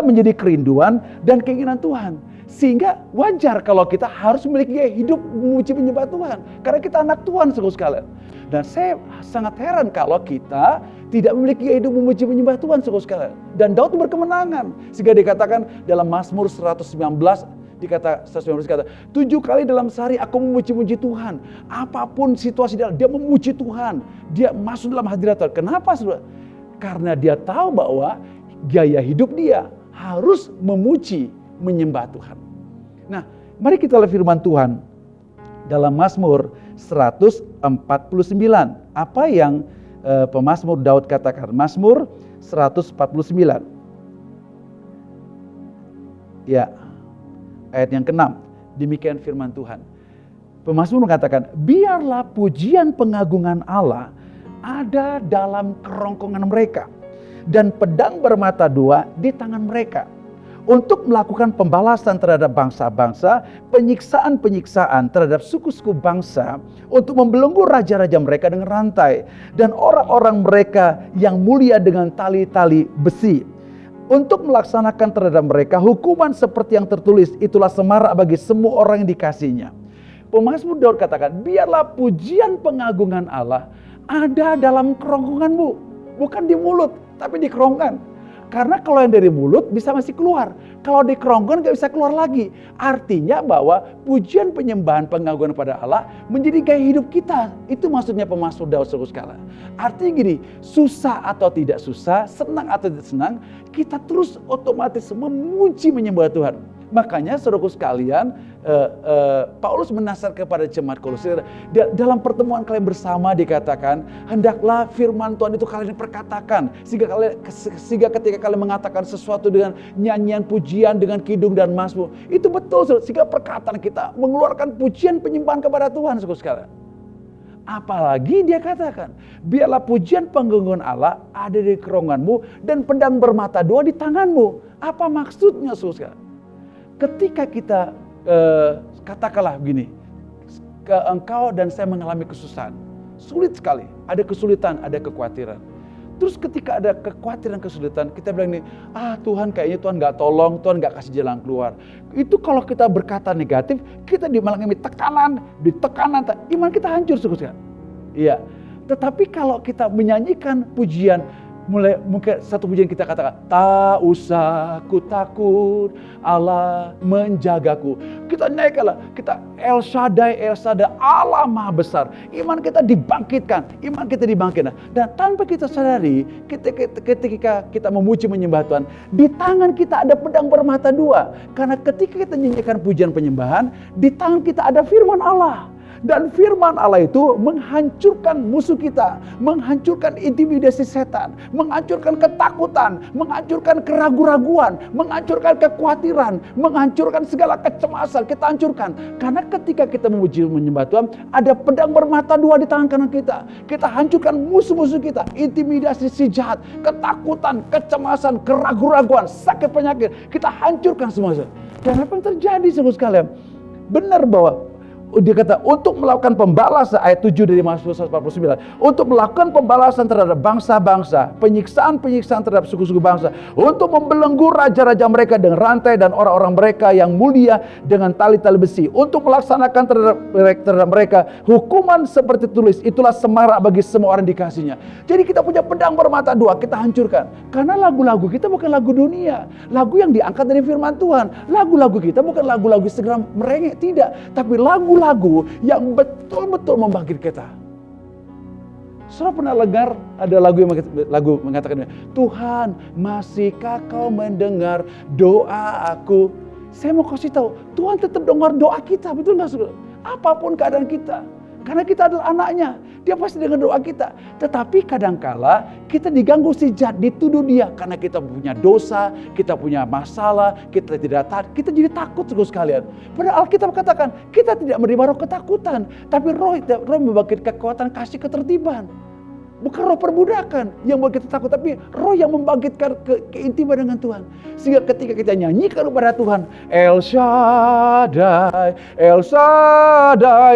Speaker 6: menjadi kerinduan dan keinginan Tuhan. Sehingga wajar kalau kita harus memiliki gaya hidup memuji menyembah Tuhan. Karena kita anak Tuhan, saudara sekalian. Dan saya sangat heran kalau kita tidak memiliki gaya hidup memuji menyembah Tuhan, saudara sekalian. Dan Daud berkemenangan. Sehingga dikatakan dalam Mazmur 119 dikata 7 kali dalam sehari aku memuji-muji Tuhan. Apapun situasi dia memuji Tuhan. Dia masuk dalam hadirat Tuhan. Kenapa, saudara? Karena dia tahu bahwa gaya hidup dia harus memuji menyembah Tuhan. Nah, mari kita lihat firman Tuhan dalam Mazmur 149. Apa yang pemazmur Daud katakan? Mazmur 149. Ya, ayat yang ke-6. Demikian firman Tuhan. Pemazmur mengatakan, biarlah pujian pengagungan Allah ada dalam kerongkongan mereka, dan pedang bermata dua di tangan mereka, untuk melakukan pembalasan terhadap bangsa-bangsa, penyiksaan-penyiksaan terhadap suku-suku bangsa, untuk membelenggu raja-raja mereka dengan rantai, dan orang-orang mereka yang mulia dengan tali-tali besi, untuk melaksanakan terhadap mereka hukuman seperti yang tertulis, itulah semarak bagi semua orang yang dikasihinya. Pemazmur Daud katakan, biarlah pujian pengagungan Allah ada dalam kerongkonganmu, bukan di mulut, tapi di kerongkongan. Karena kalau yang dari mulut bisa masih keluar. Kalau di kerongkongan gak bisa keluar lagi. Artinya bahwa pujian penyembahan pengagungan pada Allah menjadi gaya hidup kita. Itu maksudnya pemazmur Daud, saudara sekalian. Artinya gini, susah atau tidak susah, senang atau tidak senang, kita terus otomatis memuji menyembah Tuhan. Makanya saudaraku sekalian, Paulus menasar kepada jemaat Kolose, dalam pertemuan kalian bersama dikatakan, hendaklah firman Tuhan itu kalian perkatakan, sehingga ketika kalian mengatakan sesuatu dengan nyanyian pujian, dengan kidung dan mazmur, itu betul, sehingga perkataan kita mengeluarkan pujian penyembahan kepada Tuhan, saudara sekalian. Apalagi dia katakan, biarlah pujian penggunggungan Allah ada di kerongkonganmu dan pedang bermata dua di tanganmu. Apa maksudnya, saudara? Ketika kita katakanlah begini, engkau dan saya mengalami kesusahan, sulit sekali, ada kesulitan, ada kekhawatiran. Terus ketika ada kekhawatiran, kesulitan, kita bilang ini, Tuhan kayaknya Tuhan gak tolong, Tuhan gak kasih jalan keluar. Itu kalau kita berkata negatif, kita mengalami tekanan, iman kita hancur. Iya. Tetapi kalau kita menyanyikan pujian, mulai mungkin satu pujian kita katakan, tak usah ku takut, Allah menjagaku. Kita naiklah, kita El Shaddai, Allah Maha Besar. Iman kita dibangkitkan, Dan tanpa kita sadari, ketika kita memuji menyembah Tuhan, di tangan kita ada pedang bermata dua. Karena ketika kita nyanyikan pujian penyembahan, di tangan kita ada firman Allah. Dan firman Allah itu menghancurkan musuh kita, menghancurkan intimidasi setan, menghancurkan ketakutan, menghancurkan keraguan-raguan, menghancurkan kekhawatiran, menghancurkan segala kecemasan, kita hancurkan. Karena ketika kita memuji menyembah Tuhan, ada pedang bermata dua di tangan kanan kita. Kita hancurkan musuh-musuh kita, intimidasi si jahat, ketakutan, kecemasan, keraguan-raguan, sakit penyakit, kita hancurkan semua. Dan apa yang terjadi saudara sekalian? Benar bahwa dia kata untuk melakukan pembalasan, ayat 7 dari Mazmur 149, untuk melakukan pembalasan terhadap bangsa-bangsa, penyiksaan-penyiksaan terhadap suku-suku bangsa, untuk membelenggu raja-raja mereka dengan rantai dan orang-orang mereka yang mulia dengan tali-tali besi, untuk melaksanakan terhadap mereka hukuman seperti tulis, itulah semarak bagi semua orang dikasihnya. Jadi kita punya pedang bermata dua, kita hancurkan. Karena lagu-lagu kita bukan lagu dunia, lagu yang diangkat dari firman Tuhan. Lagu-lagu kita bukan lagu-lagu segera merengek, tidak, tapi lagu yang betul-betul membangkit kita. Saudara pernah dengar ada lagu mengatakan, Tuhan masihkah kau mendengar doa aku? Saya mau kasih tahu, Tuhan tetap dengar doa kita, betul nggak saudara? Apapun keadaan kita, karena kita adalah anaknya, dia pasti dengar doa kita. Tetapi kadangkala kita diganggu si jahat, dituduh dia karena kita punya dosa, kita punya masalah, kita jadi takut sekalian. Padahal Alkitab katakan kita tidak menerima roh ketakutan, tapi roh membangkitkan kekuatan kasih ketertiban. Bukan roh perbudakan yang membuat kita takut, tapi roh yang membangkitkan keintiman dengan Tuhan. Sehingga ketika kita nyanyikan kepada Tuhan, El Shaddai,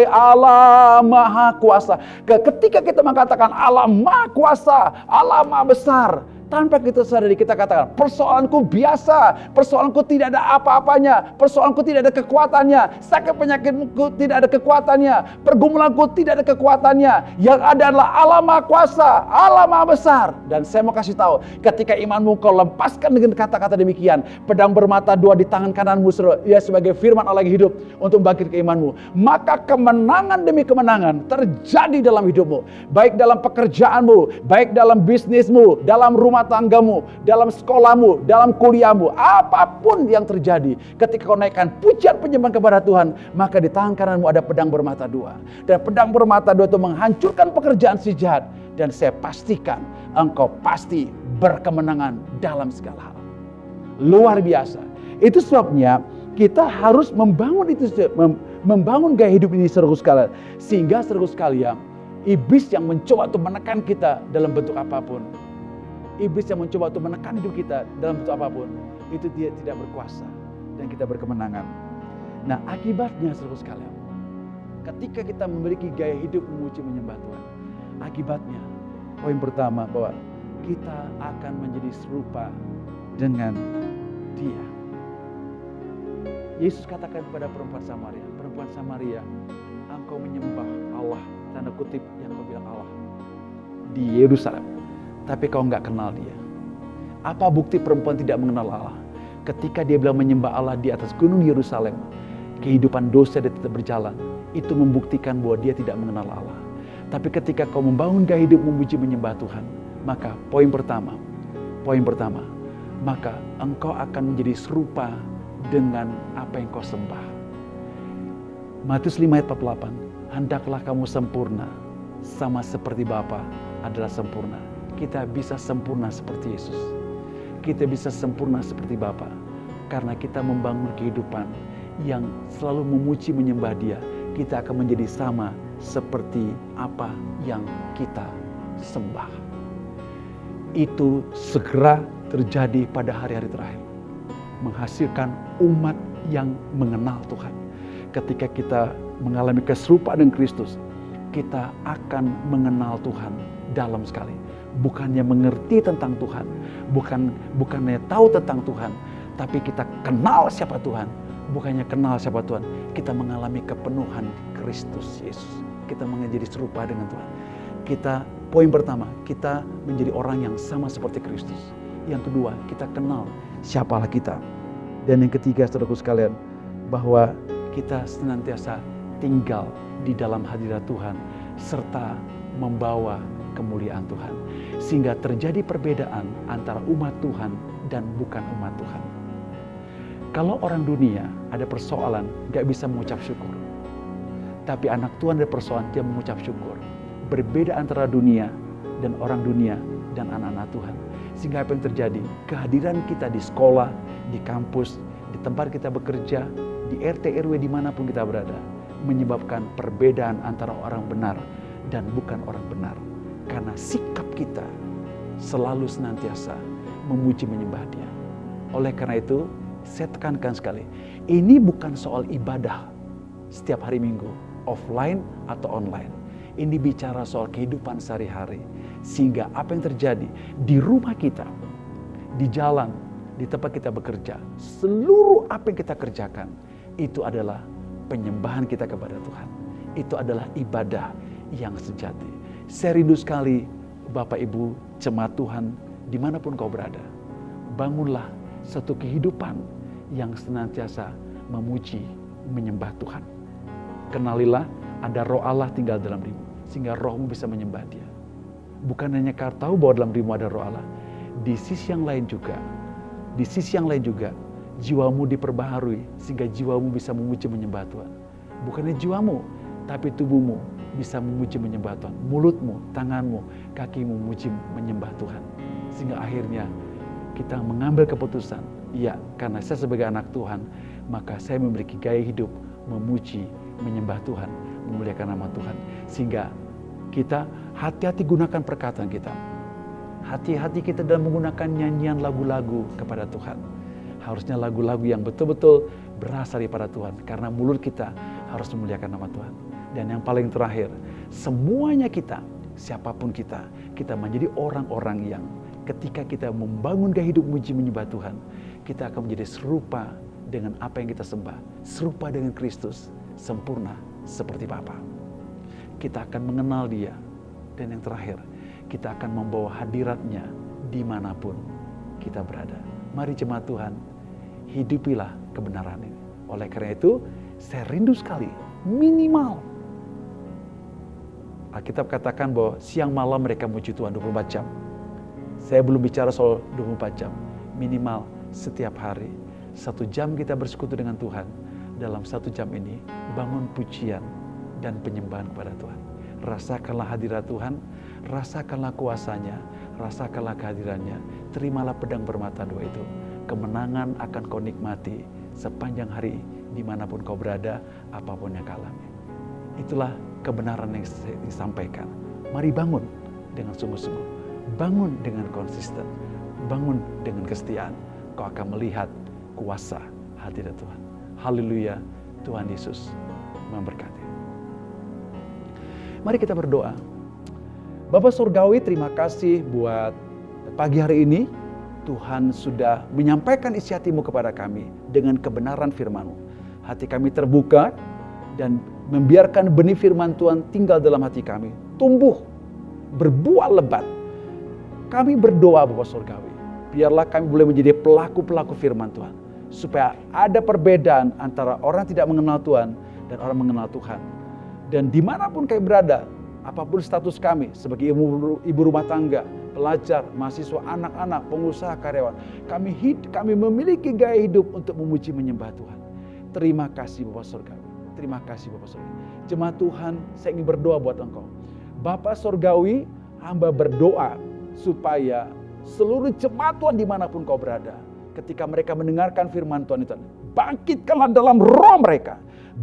Speaker 6: Allah Maha Kuasa. Ketika kita mengatakan Allah Maha Kuasa, Allah Maha Besar, tanpa kita sadari kita katakan, persoalanku biasa, persoalanku tidak ada apa-apanya, persoalanku tidak ada kekuatannya, sakit penyakitku tidak ada kekuatannya, pergumulanku tidak ada kekuatannya. Yang ada adalah Allah Maha Kuasa, Allah Maha Besar. Dan saya mau kasih tahu, ketika imanmu kau lepaskan dengan kata-kata demikian, pedang bermata dua di tangan kananmu, ya sebagai firman Allah yang hidup untuk membangkitkan imanmu, maka kemenangan demi kemenangan terjadi dalam hidupmu, baik dalam pekerjaanmu, baik dalam bisnismu, dalam rumah tanggamu, dalam sekolahmu, dalam kuliahmu, apapun yang terjadi, ketika kau naikkan pujian penyembahan kepada Tuhan, maka di tangan kananmu ada pedang bermata dua. Dan pedang bermata dua itu menghancurkan pekerjaan si jahat. Dan saya pastikan engkau pasti berkemenangan dalam segala hal. Luar biasa. Itu sebabnya kita harus membangun membangun gaya hidup ini saudara sekalian. Sehingga saudara sekalian, iblis yang mencoba untuk menekan kita dalam bentuk apapun, iblis yang mencoba untuk menekan hidup kita dalam bentuk apapun, itu dia tidak berkuasa dan kita berkemenangan. Nah, akibatnya saudara sekalian, ketika kita memiliki gaya hidup memuji menyembah Tuhan, akibatnya poin pertama bahwa kita akan menjadi serupa dengan Dia. Yesus katakan kepada perempuan Samaria, engkau menyembah Allah, tanda kutip yang kau bilang Allah, di Yerusalem, tapi kau nggak kenal Dia. Apa bukti perempuan tidak mengenal Allah? Ketika dia bilang menyembah Allah di atas gunung Yerusalem, kehidupan dosa dia tetap berjalan. Itu membuktikan bahwa dia tidak mengenal Allah. Tapi ketika kau membangun gaya hidup memuji menyembah Tuhan, maka poin pertama, maka engkau akan menjadi serupa dengan apa yang kau sembah. Matius 5 ayat 48, hendaklah kamu sempurna, sama seperti Bapa adalah sempurna. Kita bisa sempurna seperti Yesus. Kita bisa sempurna seperti Bapa karena kita membangun kehidupan yang selalu memuji menyembah Dia. Kita akan menjadi sama seperti apa yang kita sembah. Itu segera terjadi pada hari-hari terakhir. Menghasilkan umat yang mengenal Tuhan. Ketika kita mengalami keserupaan dengan Kristus, kita akan mengenal Tuhan dalam sekali. Bukannya mengerti tentang Tuhan, bukannya tahu tentang Tuhan, tapi kita kenal siapa Tuhan. Bukannya kenal siapa Tuhan, kita mengalami kepenuhan Kristus Yesus. Kita menjadi serupa dengan Tuhan. Poin pertama, kita menjadi orang yang sama seperti Kristus. Yang kedua, kita kenal siapalah kita. Dan yang ketiga, saudaraku sekalian, bahwa kita senantiasa tinggal di dalam hadirat Tuhan serta membawa kemuliaan Tuhan. Sehingga terjadi perbedaan antara umat Tuhan dan bukan umat Tuhan. Kalau orang dunia ada persoalan, gak bisa mengucap syukur. Tapi anak Tuhan ada persoalan, dia mengucap syukur. Berbeda antara dunia dan orang dunia dan anak-anak Tuhan. Sehingga apa yang terjadi? Kehadiran kita di sekolah, di kampus, di tempat kita bekerja, di RT RW dimanapun kita berada, menyebabkan perbedaan antara orang benar dan bukan orang benar. Karena sikap kita selalu senantiasa memuji menyembah Dia. Oleh karena itu, saya tekankan sekali, ini bukan soal ibadah setiap hari Minggu, offline atau online. Ini bicara soal kehidupan sehari-hari. Sehingga apa yang terjadi di rumah kita, di jalan, di tempat kita bekerja, seluruh apa yang kita kerjakan, itu adalah penyembahan kita kepada Tuhan. Itu adalah ibadah yang sejati. Saya rindu sekali Bapak Ibu jemaat Tuhan dimanapun kau berada. Bangunlah satu kehidupan yang senantiasa memuji, menyembah Tuhan. Kenalilah ada roh Allah tinggal dalam dirimu, sehingga rohmu bisa menyembah Dia. Bukan hanya kau tahu bahwa dalam dirimu ada roh Allah, di sisi yang lain juga, jiwamu diperbaharui, sehingga jiwamu bisa memuji menyembah Tuhan. Bukannya jiwamu, tapi tubuhmu bisa memuji menyembah Tuhan. Mulutmu, tanganmu, kakimu memuji menyembah Tuhan. Sehingga akhirnya kita mengambil keputusan, ya karena saya sebagai anak Tuhan, maka saya memiliki gaya hidup memuji, menyembah Tuhan, memuliakan nama Tuhan. Sehingga kita hati-hati gunakan perkataan kita. Hati-hati kita dalam menggunakan nyanyian lagu-lagu kepada Tuhan. Harusnya lagu-lagu yang betul-betul berasal daripada Tuhan. Karena mulut kita harus memuliakan nama Tuhan. Dan yang paling terakhir, semuanya kita, siapapun kita menjadi orang-orang yang ketika kita membangun gaya hidup muji menyembah Tuhan, kita akan menjadi serupa dengan apa yang kita sembah. Serupa dengan Kristus, sempurna seperti Bapa. Kita akan mengenal Dia. Dan yang terakhir, kita akan membawa hadirat-Nya dimanapun kita berada. Mari jemaat Tuhan, hidupilah kebenaran ini. Oleh karena itu, saya rindu sekali, minimal. Alkitab katakan bahwa siang malam mereka memuji Tuhan 24 jam. Saya belum bicara soal 24 jam. Minimal setiap hari, 1 jam kita bersekutu dengan Tuhan. Dalam 1 jam ini, bangun pujian dan penyembahan kepada Tuhan. Rasakanlah hadirat Tuhan, rasakanlah kuasanya, rasakanlah kehadirannya. Terimalah pedang bermata dua itu. Kemenangan akan kau nikmati sepanjang hari dimanapun kau berada, apapun yang kau alami. Itulah kebenaran yang disampaikan. Mari bangun dengan sungguh-sungguh. Bangun dengan konsisten. Bangun dengan kesetiaan. Kau akan melihat kuasa hadirat Tuhan. Haleluya, Tuhan Yesus memberkati. Mari kita berdoa. Bapa Surgawi, terima kasih buat pagi hari ini. Tuhan sudah menyampaikan isi hati-Mu kepada kami dengan kebenaran firman-Mu. Hati kami terbuka dan membiarkan benih firman Tuhan tinggal dalam hati kami. Tumbuh, berbuah lebat. Kami berdoa Bapa Surgawi, biarlah kami boleh menjadi pelaku-pelaku firman Tuhan. Supaya ada perbedaan antara orang tidak mengenal Tuhan dan orang mengenal Tuhan. Dan dimanapun kami berada, apapun status kami sebagai ibu rumah tangga, pelajar, mahasiswa, anak-anak, pengusaha, karyawan. Kami memiliki gaya hidup untuk memuji menyembah Tuhan. Terima kasih Bapa Surgawi. Terima kasih Bapa Surgawi. Jemaat Tuhan, saya ingin berdoa buat engkau. Bapa Surgawi, hamba berdoa supaya seluruh jemaat Tuhan dimanapun kau berada, ketika mereka mendengarkan firman Tuhan itu, bangkitkanlah dalam roh mereka,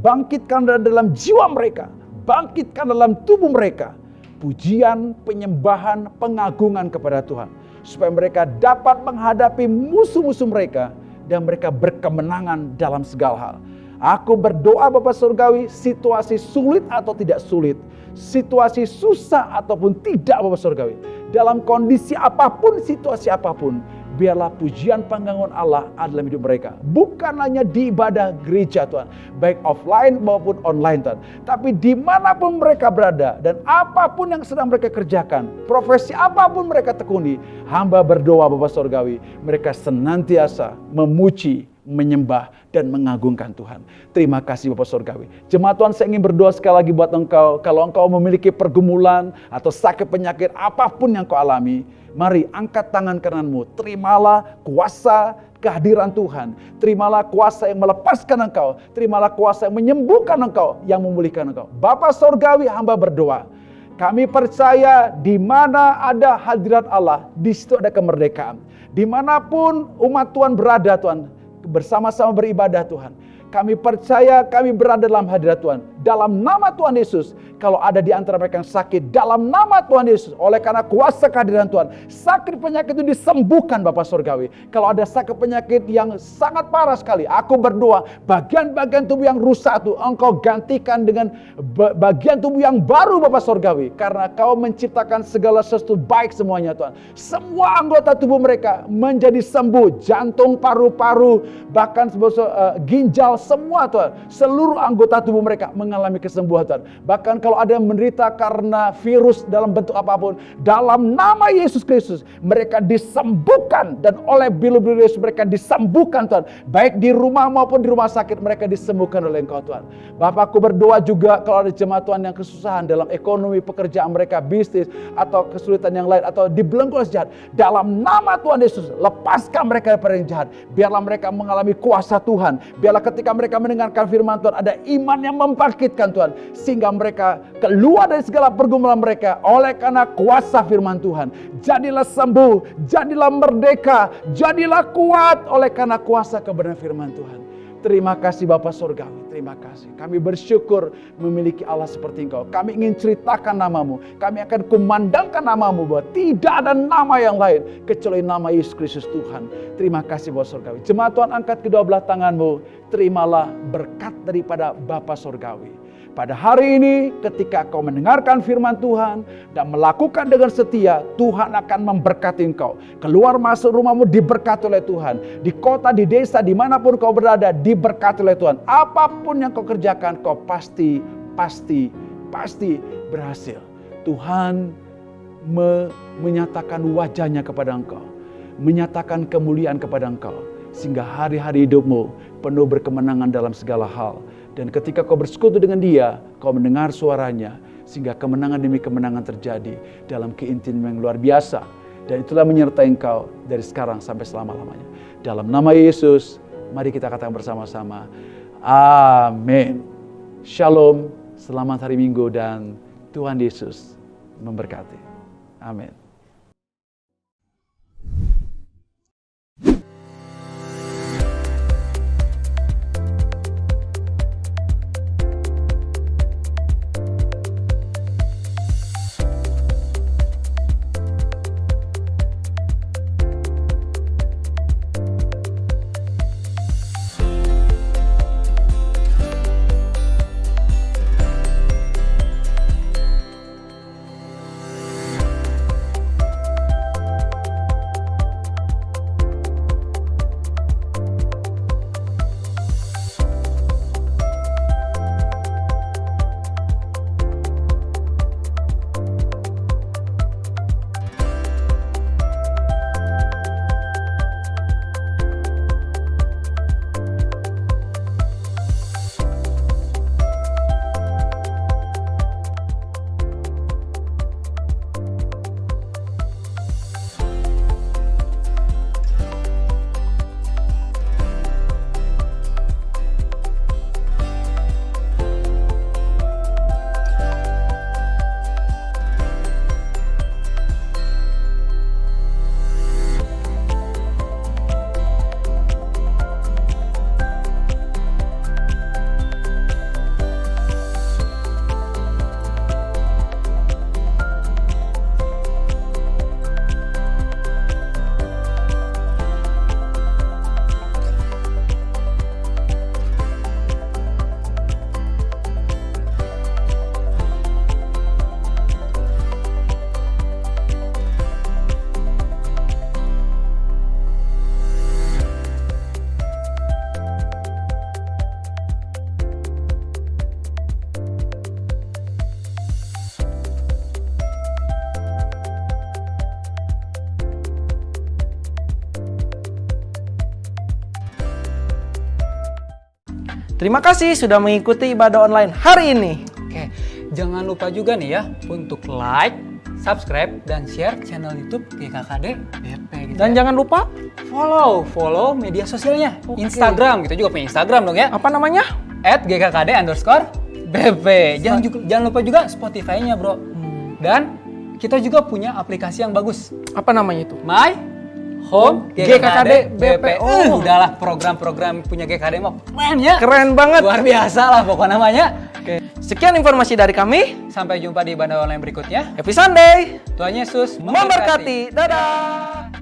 Speaker 6: bangkitkanlah dalam jiwa mereka, bangkitkan dalam tubuh mereka pujian, penyembahan, pengagungan kepada Tuhan, supaya mereka dapat menghadapi musuh-musuh mereka dan mereka berkemenangan dalam segala hal. Aku berdoa Bapa Surgawi, situasi sulit atau tidak sulit, situasi susah ataupun tidak Bapa Surgawi, dalam kondisi apapun, situasi apapun, biarlah pujian pengagungkan Allah ada dalam hidup mereka. Bukan hanya di ibadah gereja Tuhan, baik offline maupun online Tuhan, tapi dimanapun mereka berada dan apapun yang sedang mereka kerjakan, profesi apapun mereka tekuni, hamba berdoa Bapa Surgawi, mereka senantiasa memuji, menyembah dan mengagungkan Tuhan. Terima kasih Bapak Surgawi. Jemaat Tuhan, saya ingin berdoa sekali lagi buat engkau. Kalau engkau memiliki pergumulan atau sakit penyakit apapun yang kau alami, mari angkat tangan kananmu. Terimalah kuasa kehadiran Tuhan. Terimalah kuasa yang melepaskan engkau. Terimalah kuasa yang menyembuhkan engkau, yang memulihkan engkau. Bapak Surgawi, hamba berdoa. Kami percaya di mana ada hadirat Allah, di situ ada kemerdekaan. Dimanapun umat Tuhan berada Tuhan, bersama-sama beribadah Tuhan. Kami percaya kami berada dalam hadirat Tuhan. Dalam nama Tuhan Yesus, kalau ada di antara mereka yang sakit, dalam nama Tuhan Yesus, oleh karena kuasa kehadiran Tuhan, sakit penyakit itu disembuhkan Bapak Surgawi. Kalau ada sakit penyakit yang sangat parah sekali, aku berdoa, bagian-bagian tubuh yang rusak itu, engkau gantikan dengan bagian tubuh yang baru Bapak Surgawi. Karena kau menciptakan segala sesuatu baik semuanya Tuhan. Semua anggota tubuh mereka menjadi sembuh, jantung, paru-paru, bahkan ginjal, semua Tuhan, seluruh anggota tubuh mereka mengalami kesembuhan Tuhan. Bahkan kalau ada yang menderita karena virus dalam bentuk apapun, dalam nama Yesus Kristus mereka disembuhkan, dan oleh bilu-bilu Yesus mereka disembuhkan Tuhan. Baik di rumah maupun di rumah sakit mereka disembuhkan oleh Engkau Tuhan. Bapak, aku berdoa juga kalau ada jemaat Tuhan yang kesusahan dalam ekonomi, pekerjaan mereka, bisnis, atau kesulitan yang lain, atau dibelenggu oleh jahat, dalam nama Tuhan Yesus lepaskan mereka dari yang jahat. Biarlah mereka mengalami kuasa Tuhan. Biarlah ketika mereka mendengarkan firman Tuhan, ada iman yang membangkitkan Tuhan, sehingga mereka keluar dari segala pergumulan mereka oleh karena kuasa firman Tuhan. Jadilah sembuh, jadilah merdeka, jadilah kuat oleh karena kuasa kebenaran firman Tuhan. Terima kasih Bapak Surgawi, terima kasih. Kami bersyukur memiliki Allah seperti Engkau. Kami ingin ceritakan namamu, kami akan kumandangkan namamu, bahwa tidak ada nama yang lain kecuali nama Yesus Kristus Tuhan. Terima kasih Bapak Surgawi. Jemaat Tuhan, angkat kedua belah tanganmu, terimalah berkat daripada Bapak Surgawi. Pada hari ini ketika kau mendengarkan firman Tuhan dan melakukan dengan setia, Tuhan akan memberkati engkau. Keluar masuk rumahmu diberkati oleh Tuhan. Di kota, di desa, dimanapun kau berada diberkati oleh Tuhan. Apapun yang kau kerjakan, kau pasti berhasil. Tuhan menyatakan wajahnya kepada engkau, menyatakan kemuliaan kepada engkau, sehingga hari-hari hidupmu penuh berkemenangan dalam segala hal. Dan ketika kau bersekutu dengan Dia, kau mendengar suaranya, sehingga kemenangan demi kemenangan terjadi dalam keintiman yang luar biasa. Dan itulah menyertai engkau dari sekarang sampai selama-lamanya. Dalam nama Yesus, mari kita katakan bersama-sama, amin. Shalom, selamat hari Minggu, dan Tuhan Yesus memberkati. Amin.
Speaker 1: Terima kasih sudah mengikuti ibadah online hari ini.
Speaker 2: Oke, jangan lupa juga nih ya untuk like, subscribe, dan share channel YouTube GKKD BP gitu.
Speaker 1: Dan jangan lupa
Speaker 2: follow media sosialnya.
Speaker 1: Oke.
Speaker 2: Instagram, kita juga punya Instagram dong ya.
Speaker 1: apa namanya?
Speaker 2: @GKKD_BP. Jangan lupa juga Spotify-nya, bro. Dan kita juga punya aplikasi yang bagus.
Speaker 1: Apa namanya itu?
Speaker 2: My Home
Speaker 1: GKKD BP.
Speaker 2: Udahlah, program-program punya GKKD mah keren ya.
Speaker 1: Keren banget.
Speaker 2: Luar biasa lah pokoknya namanya.
Speaker 1: Oke. Sekian informasi dari kami.
Speaker 2: Sampai jumpa di ibadah online berikutnya.
Speaker 1: Happy Sunday.
Speaker 2: Tuhan Yesus
Speaker 1: Memberkati. Dadah.